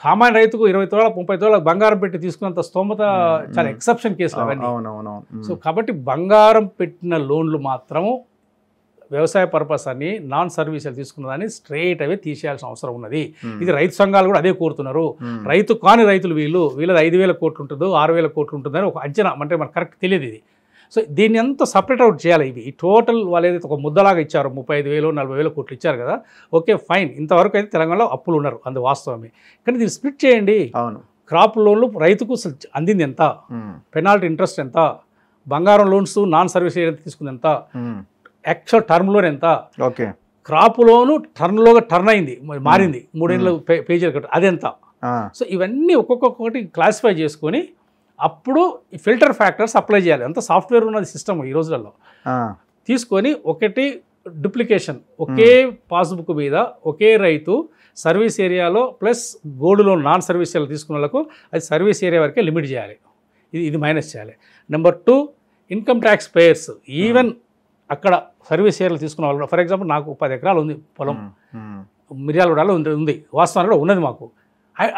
సామాన్య రైతుకు 20 తోళ 30 తోళ బంగారం పెట్టి తీసుకున్నంత స్తోమత చాలా ఎక్సెప్షన్ కేసులు అవన్నీ. సో కాబట్టి బంగారం పెట్టిన లోన్లు మాత్రము వ్యవసాయ పర్పస్ అని నాన్ సర్వీసులు తీసుకున్నదాన్ని స్ట్రైట్ అవే తీసేయాల్సిన అవసరం ఉన్నది. ఇది రైతు సంఘాలు కూడా అదే కోరుతున్నారు. రైతు కాని రైతులు వీళ్ళది 5,000 కోట్లు ఉంటుందో 6,000 కోట్లు ఉంటుందని ఒక అంచనా, అంటే మనకు కరెక్ట్ తెలియదు ఇది. సో దీన్ని అంతా సపరేట్ అవుట్ చేయాలి. ఇవి టోటల్ వాళ్ళు ఏదైతే ఒక ముద్దలాగా ఇచ్చారు 35,000 40,000 కోట్లు ఇచ్చారు కదా, ఓకే ఫైన్. ఇంతవరకు అయితే తెలంగాణలో అప్పులు ఉన్నారు, అందు వాస్తవమే. కానీ దీన్ని స్ప్లిట్ చేయండి. క్రాప్ లోన్లు రైతుకు అందింది ఎంత, పెనాల్టీ ఇంట్రెస్ట్ ఎంత, బంగారం లోన్స్ నాన్ సర్వీస్ తీసుకుంది ఎంత, యాక్చువల్ టర్మ్ లోన్ ఎంత, క్రాప్ లోను టర్న్ అయింది మారింది 3 ఏళ్ళ పేజీలు కట్టు అదెంత. సో ఇవన్నీ ఒక్కొక్కటి క్లాసిఫై చేసుకొని అప్పుడు ఈ ఫిల్టర్ ఫ్యాక్టర్స్ అప్లై చేయాలి. అంత సాఫ్ట్వేర్ ఉన్నది సిస్టమ్ ఈ రోజులలో. తీసుకొని ఒకటి డూప్లికేషన్ ఒకే పాస్బుక్ మీద ఒకే రైతు సర్వీస్ ఏరియాలో plus gold loan non service area తీసుకున్న వాళ్ళకు అది సర్వీస్ ఏరియా వరకే లిమిట్ చేయాలి, ఇది మైనస్ చేయాలి. Number 2 income tax payers even అక్కడ సర్వీస్ ఏరియాలు తీసుకున్న వాళ్ళు, ఫర్ ఎగ్జాంపుల్ నాకు 10 ఎకరాలు ఉంది పొలం మిర్యాలగూడలో ఉంది, వాస్తవానికి ఉన్నది మాకు,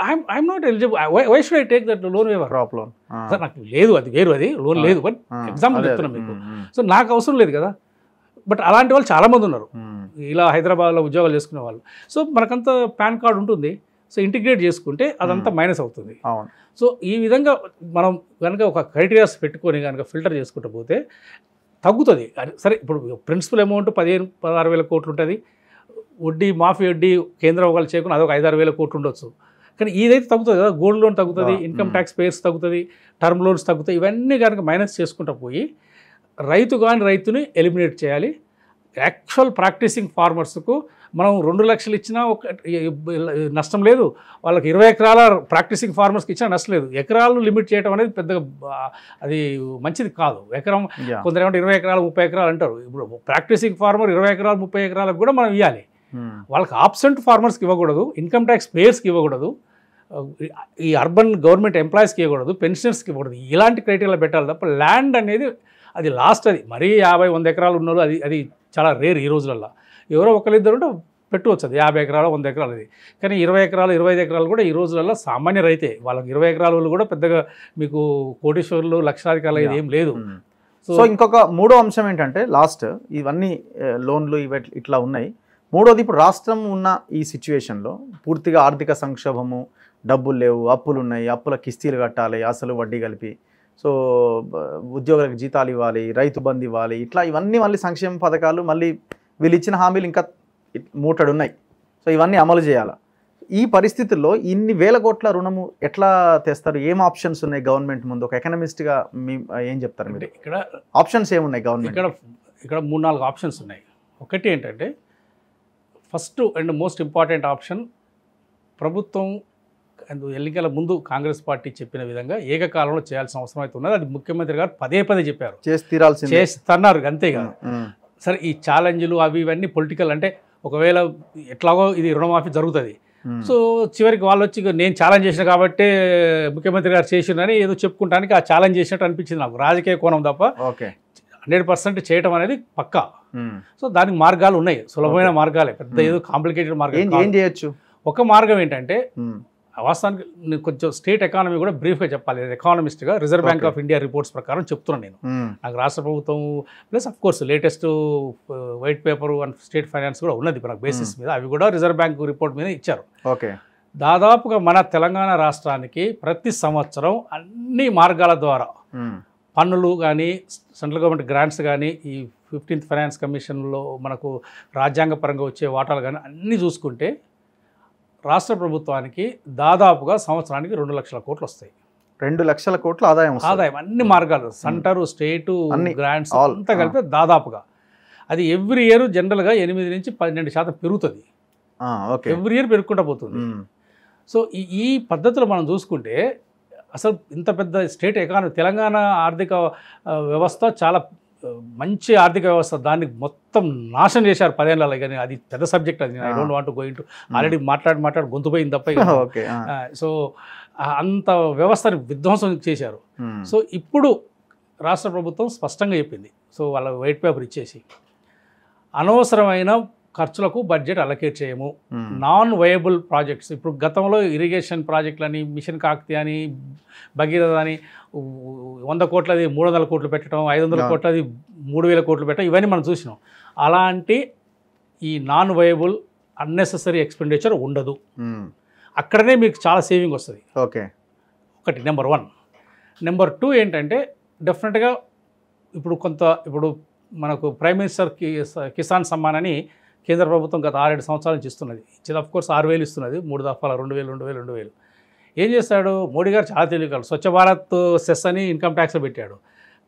I'm not eligible, why should I take that loan waiver, crop loan sir నాకు లేదు, అది వేరు, అది లోన్ లేదు, బట్ ఎగ్జాంపుల్ చెప్తున్నాను మీకు. సో నాకు అవసరం లేదు కదా, బట్ అలాంటి వాళ్ళు చాలామంది ఉన్నారు ఇలా హైదరాబాద్లో ఉద్యోగాలు చేసుకునే వాళ్ళు. సో మనకంతా పాన్ కార్డు ఉంటుంది, సో ఇంటిగ్రేట్ చేసుకుంటే అదంతా మైనస్ అవుతుంది. సో ఈ విధంగా మనం కనుక ఒక క్రైటీరియాస్ పెట్టుకొని కనుక ఫిల్టర్ చేసుకుంటూ పోతే తగ్గుతుంది. సరే ఇప్పుడు ప్రిన్సిపల్ అమౌంట్ 15-16 వేల కోట్లు ఉంటుంది, వడ్డీ మాఫీ వడ్డీ కేంద్రం వాళ్ళు చేయకుండా అదొక 5-6 వేల కోట్లు ఉండొచ్చు. కానీ ఇదైతే తగ్గుతుంది కదా, గోల్డ్ లోన్ తగ్గుతుంది, ఇన్కమ్ ట్యాక్స్ పేయర్స్ తగ్గుతుంది, టర్మ్ లోన్స్ తగ్గుతాయి. ఇవన్నీ కనుక మైనస్ చేసుకుంటూ పోయి రైతుని ఎలిమినేట్ చేయాలి. యాక్చువల్ ప్రాక్టీసింగ్ ఫార్మర్స్కు మనం 2 లక్షలు ఇచ్చినా ఒక నష్టం లేదు, వాళ్ళకి 20 ఎకరాల ప్రాక్టీసింగ్ ఫార్మర్స్కి ఇచ్చినా నష్టం లేదు. ఎకరాలు లిమిట్ చేయడం అనేది పెద్దగా అది మంచిది కాదు. ఎకరం కొందరు ఏమంటే 20 ఎకరాలు 30 ఎకరాలు అంటారు. ఇప్పుడు ప్రాక్టీసింగ్ ఫార్మర్ 20 ఎకరాలు 30 ఎకరాలకు కూడా మనం ఇవ్వాలి. వాళ్ళకి ఆబ్సెంట్ ఫార్మర్స్కి ఇవ్వకూడదు, ఇన్కమ్ ట్యాక్స్ పేయర్స్కి ఇవ్వకూడదు, ఈ అర్బన్ గవర్నమెంట్ ఎంప్లాయీస్కి ఇవ్వకూడదు, పెన్షనర్స్కి ఇవ్వకూడదు. ఇలాంటి క్రైటీరియా పెట్టాలి తప్ప ల్యాండ్ అనేది అది లాస్ట్, అది మరీ 50-100 ఎకరాలు ఉన్నోళ్ళు అది చాలా రేర్ ఈ రోజులలో. ఎవరో ఒకరిద్దరు ఉంటే పెట్టువచ్చు, అది 50 ఎకరాలు 100 ఎకరాలు అది. కానీ 20 ఎకరాలు 25 ఎకరాలు కూడా ఈ రోజులలో సామాన్య రైతే, వాళ్ళకి 20 ఎకరాల వాళ్ళు కూడా పెద్దగా మీకు కోటీశ్వరులు లక్షాధికారులు ఏం లేదు. సో ఇంకొక 3వ అంశం ఏంటంటే లాస్ట్ ఇవన్నీ లోన్లు ఇవి ఇట్లా ఉన్నాయి. 3వది ఇప్పుడు రాష్ట్రం ఉన్న ఈ సిచ్యువేషన్లో పూర్తిగా ఆర్థిక సంక్షోభము, డబ్బులు లేవు, అప్పులు ఉన్నాయి, అప్పుల కిస్తీలు కట్టాలి, అసలు వడ్డీ కలిపి, సో ఉద్యోగులకు జీతాలు ఇవ్వాలి, రైతు బంధు ఇవ్వాలి, ఇట్లా ఇవన్నీ మళ్ళీ సంక్షేమ పథకాలు, మళ్ళీ వీళ్ళు ఇచ్చిన హామీలు ఇంకా మూటడు ఉన్నాయి. సో ఇవన్నీ అమలు చేయాలి. ఈ పరిస్థితుల్లో ఇన్ని వేల కోట్ల రుణము ఎట్లా తెస్తారు? ఏం ఆప్షన్స్ ఉన్నాయి గవర్నమెంట్ ముందు? ఒక ఎకనమిస్ట్గా ఏం చెప్తారు మీరు? ఇక్కడ ఆప్షన్స్ ఏమున్నాయి గవర్నమెంట్? ఇక్కడ 3-4 ఆప్షన్స్ ఉన్నాయి. ఒకటి ఏంటంటే first and most important option, ప్రభుత్వం ఎన్నికల ముందు కాంగ్రెస్ పార్టీ చెప్పిన విధంగా ఏకకాలంలో చేయాల్సిన అవసరం అయితే ఉన్నది. అది ముఖ్యమంత్రి గారు పదే చెప్పారు, చేస్తున్నారు, అంతేకాదు. సరే ఈ ఛాలెంజ్లు అవి ఇవన్నీ పొలిటికల్, అంటే ఒకవేళ ఎట్లాగో ఇది రుణమాఫీ జరుగుతుంది, సో చివరికి వాళ్ళు వచ్చి నేను ఛాలెంజ్ చేసిన కాబట్టే ముఖ్యమంత్రి గారు చేసిందని ఏదో చెప్పుకుంటానికి ఆ ఛాలెంజ్ చేసినట్టు అనిపించింది నాకు, రాజకీయ కోణం తప్ప. 100% చేయటం అనేది పక్కా. సో దానికి మార్గాలు ఉన్నాయి, సులభమైన మార్గాలే, పెద్ద ఏదో కాంప్లికేటెడ్ మార్గం ఏం చేయొచ్చు. ఒక మార్గం ఏంటంటే వాస్తవానికి నేను కొంచెం స్టేట్ ఎకానమీ కూడా బ్రీఫ్గా చెప్పాలి. ఎకానమిస్ట్గా reserve bank of India reports ప్రకారం చెప్తున్నాను నేను. నాకు రాష్ట్ర ప్రభుత్వం plus of course latest white paper and state finance కూడా ఉన్నది నాకు బేసిస్ మీద, అవి కూడా రిజర్వ్ బ్యాంక్ రిపోర్ట్ మీద ఇచ్చారు. దాదాపుగా మన తెలంగాణ రాష్ట్రానికి ప్రతి సంవత్సరం అన్ని మార్గాల ద్వారా పన్నులు కానీ, సెంట్రల్ గవర్నమెంట్ గ్రాంట్స్ కానీ, ఈ 15th ఫైనాన్స్ కమిషన్లో మనకు రాజ్యాంగపరంగా వచ్చే వాటాలు కానీ అన్నీ చూసుకుంటే రాష్ట్ర ప్రభుత్వానికి దాదాపుగా సంవత్సరానికి 2 లక్షల కోట్లు వస్తాయి. 2 లక్షల కోట్ల ఆదాయం అన్ని మార్గాలు, సెంటరు, స్టేటు, గ్రాంట్స్ అంతా కలిపి దాదాపుగా. అది ఎవ్రీ ఇయర్ జనరల్గా 8 నుంచి 12% పెరుగుతుంది, ఎవ్రీ ఇయర్ పెరుగుకుంటూ పోతుంది. సో ఈ పద్ధతిలో మనం చూసుకుంటే అసలు ఇంత పెద్ద స్టేట్ ఎకానమీ, తెలంగాణ ఆర్థిక వ్యవస్థ చాలా మంచి ఆర్థిక వ్యవస్థ, దాన్ని మొత్తం నాశనం చేశారు 10 ఏళ్ళలో. కానీ అది పెద్ద సబ్జెక్ట్, అది I don't want to go into, already మాట్లాడి గొంతుపోయింది తప్ప. సో అంత వ్యవస్థని విధ్వంసం చేశారు. సో ఇప్పుడు రాష్ట్ర ప్రభుత్వం స్పష్టంగా చెప్పింది, సో వాళ్ళ వైట్ పేపర్ ఇచ్చేసి అనవసరమైన ఖర్చులకు బడ్జెట్ అలొకేట్ చేయము, నాన్ వయబుల్ ప్రాజెక్ట్స్. ఇప్పుడు గతంలో ఇరిగేషన్ ప్రాజెక్టులని, మిషన్ కాకతీయ అని, భగీరథ అని 100 కోట్లది 300 కోట్లు పెట్టడం, 500 కోట్లది 3000 కోట్లు పెట్టడం, ఇవన్నీ మనం చూసినాం. అలాంటి ఈ నాన్ వయబుల్ అన్నెసెసరీ ఎక్స్పెండిచర్ ఉండదు, అక్కడనే మీకు చాలా సేవింగ్ వస్తుంది. ఒకటి నెంబర్ 1. నెంబర్ 2 ఏంటంటే డెఫినెట్గా ఇప్పుడు మనకు ప్రైమ్ మినిస్టర్ కిసాన్ సమ్మాన్ అని కేంద్ర ప్రభుత్వం గత 6-7 సంవత్సరాల నుంచి ఇస్తున్నది. ఇచ్చేది ఆఫ్ కోర్స్ 6,000 ఇస్తున్నది, 3 దఫాల 2,000. ఏం చేస్తాడు మోడీ గారు? చాలా తెలియగలరు. స్వచ్ఛ భారత్ సెస్ అని ఇన్కమ్ ట్యాక్స్ పెట్టాడు,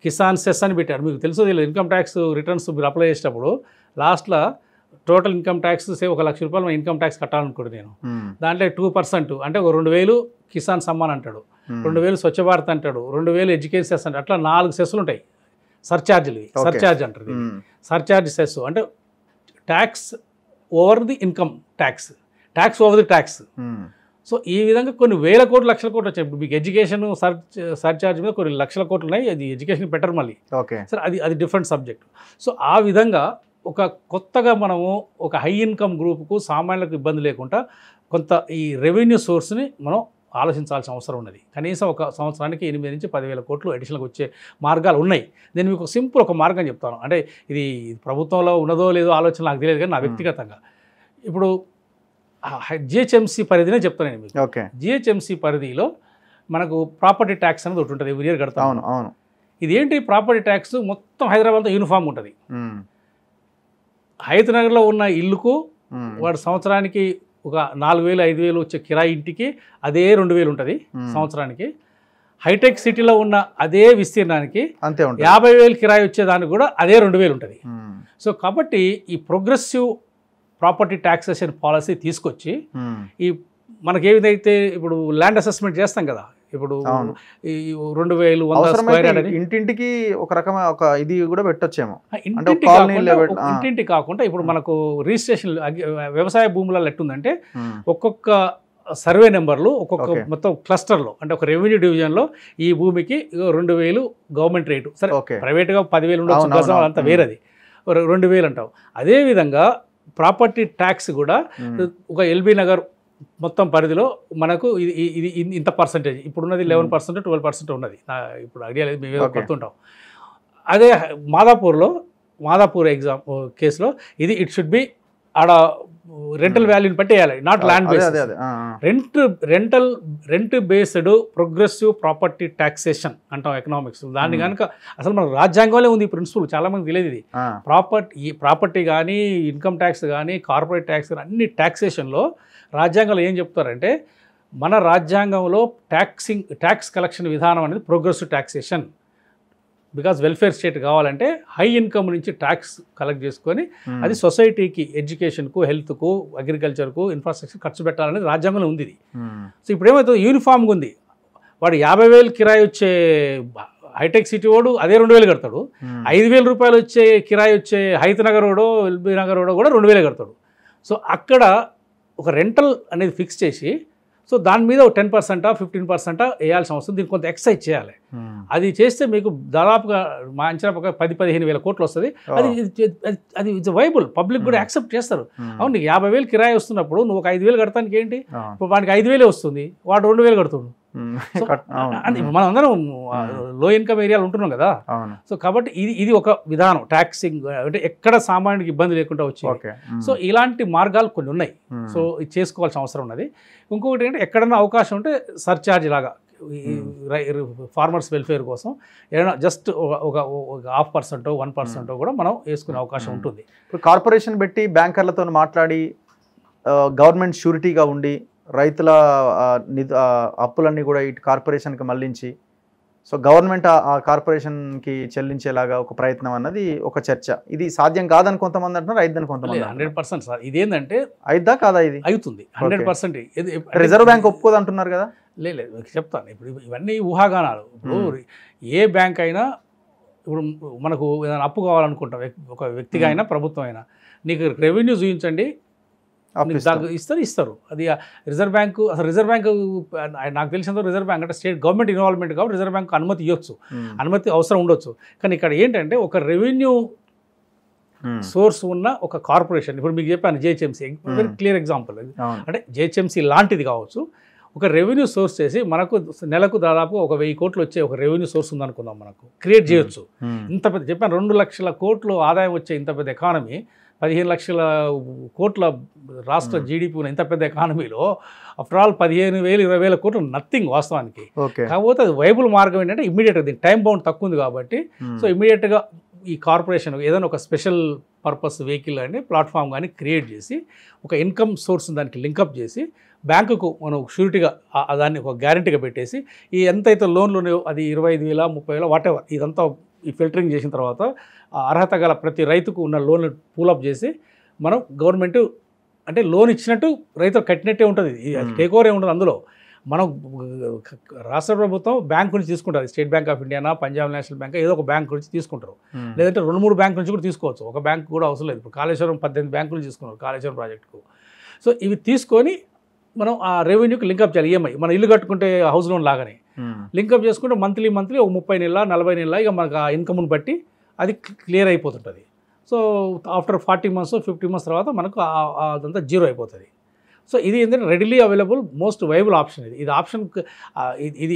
కిసాన్ సెస్ అని పెట్టాడు. మీకు తెలుసు తెలియదు, ఇన్కమ్ ట్యాక్స్ రిటర్న్స్ మీరు అప్లై చేసేటప్పుడు లాస్ట్లో టోటల్ ఇన్కమ్ ట్యాక్స్ ఒక ₹1,00,000 ఇన్కమ్ ట్యాక్స్ కట్టాలనుకోండి నేను, దాంట్లో 2% అంటే ఒక 2,000 కిసాన్ సమ్మాన్ అంటాడు, 2,000 స్వచ్ఛ భారత్ అంటాడు, 2,000 ఎడ్యుకేషన్ సెస్ అంటాడు. అట్లా 4 సెస్సులు ఉంటాయి, సర్ఛార్జ్ అంటారు. సర్ఛార్జ్ సెస్ అంటే tax over the income tax over the tax. So ఈ విధంగా కొన్ని వేల కోట్లు లక్షల కోట్లు వచ్చాయి. మీకు ఎడ్యుకేషన్ సర్చార్జ్ మీద కొన్ని లక్షల కోట్లు ఉన్నాయి, అది ఎడ్యుకేషన్ బెటర్ మళ్ళీ. సరే అది డిఫరెంట్ సబ్జెక్ట్. సో ఆ విధంగా ఒక కొత్తగా మనము ఒక హై ఇన్కమ్ గ్రూప్కు సామాన్యులకు ఇబ్బంది లేకుండా కొంత ఈ రెవెన్యూ సోర్స్ని మనం ఆలోచించాల్సిన అవసరం ఉన్నది. కనీసం ఒక సంవత్సరానికి 8 నుంచి 10,000 కోట్లు అడిషనల్గా వచ్చే మార్గాలు ఉన్నాయి. నేను మీకు సింపుల్ ఒక మార్గం చెప్తాను. అంటే ఇది ప్రభుత్వంలో ఉన్నదో లేదో ఆలోచన నాకు తెలియదు, కానీ నా వ్యక్తిగతంగా ఇప్పుడు జిహెచ్ఎంసీ పరిధినే చెప్తాను నేను మీకు. జిహెచ్ఎంసీ పరిధిలో మనకు ప్రాపర్టీ ట్యాక్స్ అనేది ఒకటి ఉంటుంది, ఎవ్రీ ఇయర్ కడతాను. అవును. ఇది ఏంటి ప్రాపర్టీ ట్యాక్స్ మొత్తం హైదరాబాద్లో యూనిఫామ్ ఉంటుంది. హయత్ నగర్లో ఉన్న ఇల్లుకు వాడు సంవత్సరానికి ఒక 4,000 5,000 వచ్చే కిరాయి ఇంటికి అదే 2,000 ఉంటుంది సంవత్సరానికి. హైటెక్ సిటీలో ఉన్న అదే విస్తీర్ణానికి 50,000 కిరాయి వచ్చేదానికి కూడా అదే 2,000 ఉంటుంది. సో కాబట్టి ఈ ప్రోగ్రెసివ్ ప్రాపర్టీ ట్యాక్సేషన్ పాలసీ తీసుకొచ్చి ఈ మనకి ఏదైతే ఇప్పుడు ల్యాండ్ అసెస్మెంట్ చేస్తాం కదా, ఇప్పుడు ఈ 2,100 ఇంటింటికి ఒక రకమైన ఒక ఇది కూడా పెట్టొచ్చేమో. ఇంటింటి కాకుండా ఇప్పుడు మనకు రిజిస్ట్రేషన్ వ్యవసాయ భూములలో ఎట్టుందంటే ఒక్కొక్క సర్వే నెంబర్లు ఒక్కొక్క మొత్తం క్లస్టర్లో, అంటే ఒక రెవెన్యూ డివిజన్లో ఈ భూమికి 2,000 గవర్నమెంట్ రేటు. సరే ప్రైవేట్గా 10,000 ఉండొచ్చు, గజం అంతా వేరేది, 2,000 అంటాం. అదేవిధంగా ప్రాపర్టీ ట్యాక్స్ కూడా ఒక ఎల్బీ నగర్ మొత్తం పరిధిలో మనకు ఇది ఇంత పర్సంటేజ్, ఇప్పుడున్నది 11% 12% ఉన్నది, ఇప్పుడు ఐడియా లేదు, మేము కొడుతుంటాం. అదే మాదాపూర్ ఎగ్జామ్ కేసులో ఇది ఇట్ షుడ్ బి ఆడ రెంటల్ వాల్యూని బట్టి వేయాలి, not land based. Rent based progressive property taxation అంటాం ఎకనామిక్స్. దాన్ని కనుక అసలు మన రాజ్యాంగంలో ఉంది ఈ ప్రిన్సిపల్, చాలా మంది తెలియదు ఇది. ప్రాపర్టీ కానీ ఇన్కమ్ ట్యాక్స్ కానీ కార్పొరేట్ ట్యాక్స్ కానీ అన్ని ట్యాక్సేషన్లో రాజ్యాంగంలో ఏం చెప్తారంటే మన రాజ్యాంగంలో ట్యాక్స్ కలెక్షన్ విధానం అనేది progressive taxation. Because welfare state కావాలంటే హై ఇన్కమ్ నుంచి ట్యాక్స్ కలెక్ట్ చేసుకొని అది సొసైటీకి, ఎడ్యుకేషన్కు, హెల్త్కు, అగ్రికల్చర్కు, ఇన్ఫ్రాస్ట్రక్చర్ ఖర్చు పెట్టాలనేది రాజ్యాంగంలో ఉంది ఇది. సో ఇప్పుడు ఏమవుతుంది, యూనిఫామ్గా ఉంది. వాడు 50,000 కిరాయి వచ్చే హైటెక్ సిటీ వాడు అదే 2,000 కడతాడు. 5,000 రూపాయలు వచ్చే కిరాయి వచ్చే హైత్ నగర్ వాడో ఎల్బీ నగర్ వాడో కూడా 2,000 కడతాడు. సో అక్కడ ఒక రెంటల్ అనేది ఫిక్స్ చేసి, సో దాని మీద 10% 15% వేయాల్సిన అవసరం, దీనికి కొంత ఎక్సైజ్ చేయాలి. అది చేస్తే మీకు దాదాపుగా మా అంచనా 10-15 వేల కోట్లు వస్తుంది. అది ఇట్స్ వైబుల్, పబ్లిక్ కూడా యాక్సెప్ట్ చేస్తారు. అవును, నీకు 50,000 కిరాయి వస్తున్నప్పుడు నువ్వు ఒక 5,000 కడతానికి ఏంటి, ఇప్పుడు వాడికి 5,000 వస్తుంది, వాడు 2,000 కడుతుంది. మనం అందరం లో ఇన్కమ్ ఏరియాలో ఉంటున్నాం కదా. సో కాబట్టి ఇది ఒక విధానం ట్యాక్సింగ్, అంటే ఎక్కడ సామాన్యుడికి ఇబ్బంది లేకుండా వచ్చి. సో ఇలాంటి మార్గాలు కొన్ని ఉన్నాయి. సో ఇది చేసుకోవాల్సిన అవసరం ఉన్నది. ఇంకొకటి ఏంటంటే ఎక్కడన్నా అవకాశం ఉంటే సర్చార్జ్ లాగా ఫార్మర్స్ వెల్ఫేర్ కోసం ఏదైనా జస్ట్ ఒక 0.5% 1% కూడా మనం వేసుకునే అవకాశం ఉంటుంది. ఇప్పుడు కార్పొరేషన్ పెట్టి బ్యాంకర్లతో మాట్లాడి గవర్నమెంట్ షూరిటీగా ఉండి రైతుల అప్పులన్నీ కూడా ఇటు కార్పొరేషన్కి మళ్లించి, సో గవర్నమెంట్ ఆ కార్పొరేషన్కి చెల్లించేలాగా ఒక ప్రయత్నం అన్నది ఒక చర్చ. ఇది సాధ్యం కాదని కొంతమంది అంటున్నారు, అయిద్దని కొంతమంది. 100% సార్, ఇదేంటంటే అయిద్దా కాదా? ఇది అవుతుంది 100%. రిజర్వ్ బ్యాంక్ ఒప్పుకోదు అంటున్నారు కదా. లేదు చెప్తాను. ఇప్పుడు ఇవన్నీ ఊహాగానాలు. ఇప్పుడు ఏ బ్యాంక్ అయినా ఇప్పుడు మనకు ఏదైనా అప్పు కావాలనుకుంటాం, ఒక వ్యక్తిగా అయినా ప్రభుత్వం అయినా, నీకు రెవెన్యూ చూపించండి, ఇస్తారు. అది రిజర్వ్ బ్యాంకు, అసలు రిజర్వ్ బ్యాంకు నాకు తెలిసినంత రిజర్వ్ బ్యాంక్ అంటే స్టేట్ గవర్నమెంట్ ఇన్వాల్వ్మెంట్ కాబట్టి రిజర్వ్ బ్యాంక్ అనుమతి ఇవ్వచ్చు, అనుమతి అవసరం ఉండొచ్చు. కానీ ఇక్కడ ఏంటంటే ఒక రెవెన్యూ సోర్స్ ఉన్న ఒక కార్పొరేషన్, ఇప్పుడు మీకు చెప్పాను జిహెచ్ఎంసీ వెరీ క్లియర్ ఎగ్జాంపుల్. అంటే జిహెచ్ఎంసీ లాంటిది కావచ్చు, ఒక రెవెన్యూ సోర్స్ చేసి మనకు నెలకు దాదాపు ఒక 1,000 కోట్లు వచ్చే ఒక రెవెన్యూ సోర్స్ ఉందనుకుందాం, మనకు క్రియేట్ చేయొచ్చు. ఇంత పెద్ద చెప్పాను 2 లక్షల కోట్లు ఆదాయం వచ్చే ఇంత పెద్ద ఎకానమీ, 15 లక్షల కోట్ల రాష్ట్ర జీడిపి ఉన్న ఇంత పెద్ద ఎకానమీలో ఆఫ్టర్ ఆల్ 15,000 20,000 కోట్లు నథింగ్ వాస్తవానికి. కాకపోతే అది వైబుల్ మార్గం ఏంటంటే ఇమ్మీడియట్గా దీనికి టైం బౌండ్ తక్కువ ఉంది కాబట్టి, సో ఇమ్మీడియట్గా ఈ కార్పొరేషన్ ఏదైనా ఒక స్పెషల్ పర్పస్ వెహికల్ కానీ ప్లాట్ఫామ్ కానీ క్రియేట్ చేసి ఒక ఇన్కమ్ సోర్స్ దానికి లింకప్ చేసి బ్యాంకుకు మనం షూరిటీగా దాన్ని ఒక గ్యారంటీగా పెట్టేసి ఈ ఎంతైతే లోన్లు ఉన్నాయో అది 25,000 30,000 వాటెవర్ ఇదంతా ఈ ఫిల్టరింగ్ చేసిన తర్వాత అర్హత గల ప్రతి రైతుకు ఉన్న లోన్లు పూలప్ చేసి మనం గవర్నమెంట్ అంటే లోన్ ఇచ్చినట్టు రైతులు కట్టినట్టే ఉంటుంది, టేక్ ఓవర్ ఉంటుంది. అందులో మనం రాష్ట్ర ప్రభుత్వం బ్యాంక్ నుంచి తీసుకుంటారు, state bank of Indiana, Punjab national bank, ఏదో ఒక బ్యాంక్ నుంచి తీసుకుంటారు. లేదంటే 2-3 బ్యాంక్ నుంచి కూడా తీసుకోవచ్చు, ఒక బ్యాంక్ కూడా అవసరం లేదు. ఇప్పుడు కాళేశ్వరం 18 బ్యాంకులు తీసుకున్నారు కాళేశ్వరం ప్రాజెక్టుకు. సో ఇవి తీసుకొని మనం ఆ రెవెన్యూకి లింకప్ చేయాలి. ఈఎంఐ మన ఇల్లు కట్టుకుంటే హౌస్ లోన్ లాగానే లింకప్ చేసుకుంటే మంత్లీ ఒక 30 నెలల 40 నెలల ఇక మనకు ఆ ఇన్కమ్ని బట్టి అది క్లియర్ అయిపోతుంటుంది. సో ఆఫ్టర్ 40 months 50 months తర్వాత మనకు అదంతా జీరో అయిపోతుంది. సో ఇది ఏంటంటే readily available most viable option. ఇది ఆప్షన్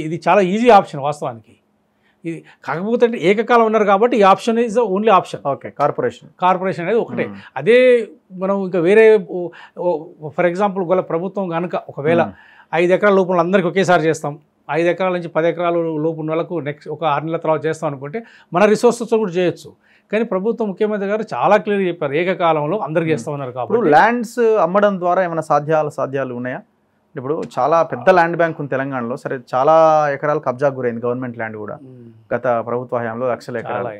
ఇది చాలా ఈజీ ఆప్షన్ వాస్తవానికి. ఇది కాకపోతే అంటే ఏకకాలం ఉన్నారు కాబట్టి ఈ option is only option. Okay, corporation అనేది ఒకటే. అదే మనం ఇంకా వేరే ఫర్ ఎగ్జాంపుల్ ఒకవేళ ప్రభుత్వం కనుక ఒకవేళ 5 ఎకరాల లోపల అందరికీ ఒకేసారి చేస్తాం, 5 ఎకరాల నుంచి 10 ఎకరాల లోపు ఉన్న వాళ్ళకు నెక్స్ట్ ఒక 6 నెలల తర్వాత చేస్తాం అనుకుంటే మన రిసోర్సెస్ కూడా చేయొచ్చు. కానీ ప్రభుత్వం ముఖ్యమంత్రి గారు చాలా క్లియర్గా చెప్పారు ఏకకాలంలో అందరికీ చేస్తామన్నారు. కాబట్టి ల్యాండ్స్ అమ్మడం ద్వారా ఏమైనా సాధ్యాలు ఉన్నాయా? ఇప్పుడు చాలా పెద్ద ల్యాండ్ బ్యాంక్ ఉంది తెలంగాణలో, సరే చాలా ఎకరాలు కబ్జాకు గురైంది గవర్నమెంట్ ల్యాండ్ కూడా గత ప్రభుత్వ హయాంలో లక్షల ఎకరాలు.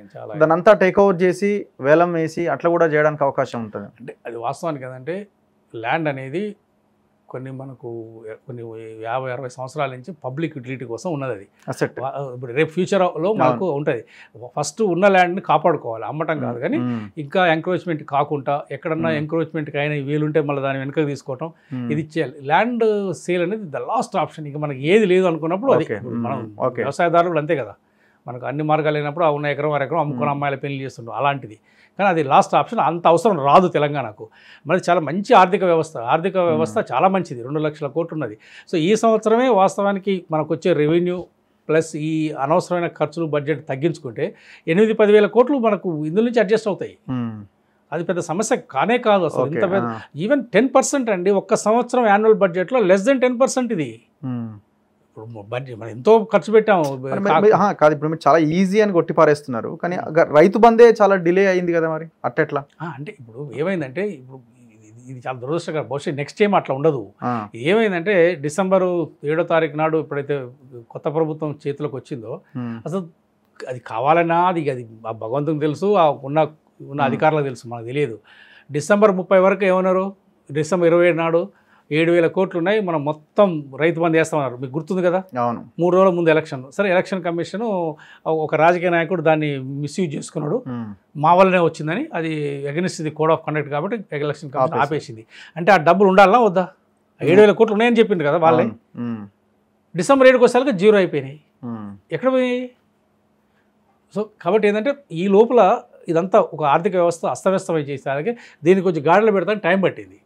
దాని అంతా టేక్ ఓవర్ చేసి వేలం వేసి అట్లా కూడా చేయడానికి అవకాశం ఉంటుంది. అంటే అది వాస్తవానికి కదంటే ల్యాండ్ అనేది మనకు కొన్ని 50-60 సంవత్సరాల నుంచి పబ్లిక్ యూటిలిటీ కోసం ఉన్నది. అది అసెట్ ఇప్పుడు రేపు ఫ్యూచర్లో మనకు ఉంటుంది. ఫస్ట్ ఉన్న ల్యాండ్ని కాపాడుకోవాలి, అమ్మటం కాదు. కానీ ఇంకా ఎంక్రోచ్మెంట్ కాకుండా ఎక్కడన్నా ఎంక్రోచ్మెంట్కి అయినా వీలుంటే మళ్ళీ దాని వెనక తీసుకోవటం ఇది ఇచ్చేయాలి. ల్యాండ్ సేల్ అనేది ద లాస్ట్ ఆప్షన్. ఇక మనకి ఏది లేదు అనుకున్నప్పుడు అది మనం వ్యవసాయదారులు అంతే కదా, మనకు అన్ని మార్గాలు లేనప్పుడు ఉన్న ఎకరం అమ్ముకున్న అమ్మాయిల పెళ్లి చేస్తుంటాం అలాంటిది. కానీ అది లాస్ట్ ఆప్షన్. అంత అవసరం రాదు తెలంగాణకు. మరి చాలా మంచి ఆర్థిక వ్యవస్థ చాలా మంచిది, 2 లక్షల కోట్లు ఉన్నది. సో ఈ సంవత్సరమే వాస్తవానికి మనకు వచ్చే రెవెన్యూ ప్లస్ ఈ అనవసరమైన ఖర్చులు బడ్జెట్ తగ్గించుకుంటే 8-10 వేల కోట్లు మనకు ఇందులో నుంచి అడ్జస్ట్ అవుతాయి. అది పెద్ద సమస్య కానే కాదు అసలు. ఇంత పెద్ద ఈవెన్ 10% అండి ఒక్క సంవత్సరం యాన్యువల్ బడ్జెట్లో లెస్ దెన్ 10% ఇది. ఇప్పుడు బడ్జెట్ మనం ఎంతో ఖర్చు పెట్టాము కాదు, ఇప్పుడు మీరు చాలా ఈజీ అని కొట్టి పారేస్తున్నారు. కానీ రైతు బందే చాలా డిలే అయింది కదా, మరి అట్టెట్లా? అంటే ఇప్పుడు ఏమైందంటే ఇప్పుడు ఇది చాలా దురదృష్టకరం. బహుశా నెక్స్ట్ టైం అట్లా ఉండదు. ఏమైందంటే డిసెంబర్ 7వ తారీఖు నాడు ఎప్పుడైతే కొత్త ప్రభుత్వం చేతిలోకి వచ్చిందో అసలు అది కావాలన్నా అది భగవంతునికి తెలుసు, ఉన్న అధికారులకు తెలుసు, మనకు తెలియదు. డిసెంబర్ 30 వరకు ఏమన్నారు, డిసెంబర్ 27 నాడు 7,000 కోట్లు ఉన్నాయి, మనం మొత్తం రైతు బంధు చేస్తామన్నారు. మీకు గుర్తుంది కదా? 3 రోజుల ముందు ఎలక్షన్. సరే, ఎలక్షన్ కమిషన్ ఒక రాజకీయ నాయకుడు దాన్ని మిస్యూజ్ చేసుకున్నాడు, మా వల్లనే వచ్చిందని. అది against the code of conduct కాబట్టి ఎలక్షన్ కమిషన్ ఆపేసింది. అంటే ఆ డబ్బులు ఉండాలన్నా వద్దా? 7,000 కోట్లు ఉన్నాయని చెప్పింది కదా వాళ్ళే. డిసెంబర్ 7కి వచ్చేసరికి జీరో అయిపోయినాయి. ఎక్కడ పోయినాయి? సో కాబట్టి ఏంటంటే ఈ లోపల ఇదంతా ఒక ఆర్థిక వ్యవస్థ అస్తవ్యస్తమై చేసేదానికి దీనికి కొంచెం గాడిలో పెడతానికి టైం పట్టింది.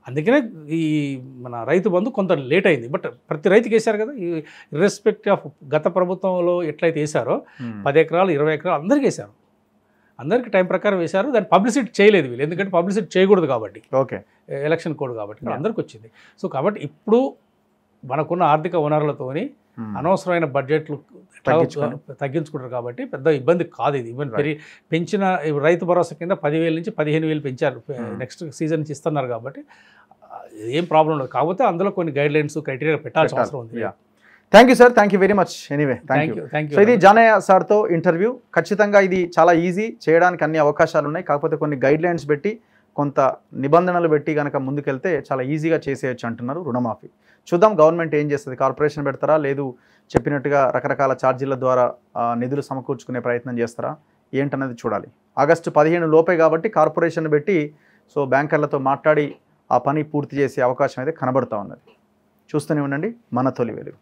అందుకనే ఈ మన రైతు బంధు కొంత లేట్ అయింది. బట్ ప్రతి రైతుకి వేశారు కదా, ఈ ఇర్రెస్పెక్టివ్ ఆఫ్ గత ప్రభుత్వంలో ఎట్లయితే వేశారో 10 ఎకరాలు 20 ఎకరాలు అందరికీ వేశారు, అందరికీ టైం ప్రకారం వేశారు. దాన్ని పబ్లిసిటీ చేయలేదు వీళ్ళు, ఎందుకంటే పబ్లిసిటీ చేయకూడదు కాబట్టి, ఎలక్షన్ కోడ్ కాబట్టి అందరికి వచ్చింది. సో కాబట్టి ఇప్పుడు మనకున్న ఆర్థిక వనరులతోని అనవసరమైన బడ్జెట్లు తగ్గించుకుంటారు కాబట్టి పెద్ద ఇబ్బంది కాదు ఇది. ఈవెన్ పెంచిన రైతు భరోసా కింద 10,000 నుంచి 15,000 పెంచారు, నెక్స్ట్ సీజన్ నుంచి ఇస్తున్నారు కాబట్టి ఏం ప్రాబ్లం లేదు. కాకపోతే అందులో కొన్ని గైడ్ లైన్స్ క్రైటీరియా పెట్టాల్సిన అవసరం ఉంది. Thank you sir, thank you very much. Anyway thank you. So ఇది జానయ్య సార్తో ఇంటర్వ్యూ. ఖచ్చితంగా ఇది చాలా ఈజీ, చేయడానికి అన్ని అవకాశాలు ఉన్నాయి. కాకపోతే కొన్ని గైడ్ లైన్స్ పెట్టి కొంత నిబంధనలు పెట్టి కనుక ముందుకెళ్తే చాలా ఈజీగా చేసేయచ్చు అంటున్నారు రుణమాఫీ. చూద్దాం గవర్నమెంట్ ఏం చేస్తుంది, కార్పొరేషన్ పెడతారా లేదు చెప్పినట్టుగా రకరకాల ఛార్జీల ద్వారా నిధులు సమకూర్చుకునే ప్రయత్నం చేస్తారా ఏంటనేది చూడాలి. ఆగస్టు 15 లోపే కాబట్టి కార్పొరేషన్ పెట్టి సో బ్యాంకర్లతో మాట్లాడి ఆ పని పూర్తి చేసే అవకాశం అయితే కనబడుతూ ఉన్నది. చూస్తూనే ఉండండి మన తొలి వెలుగు.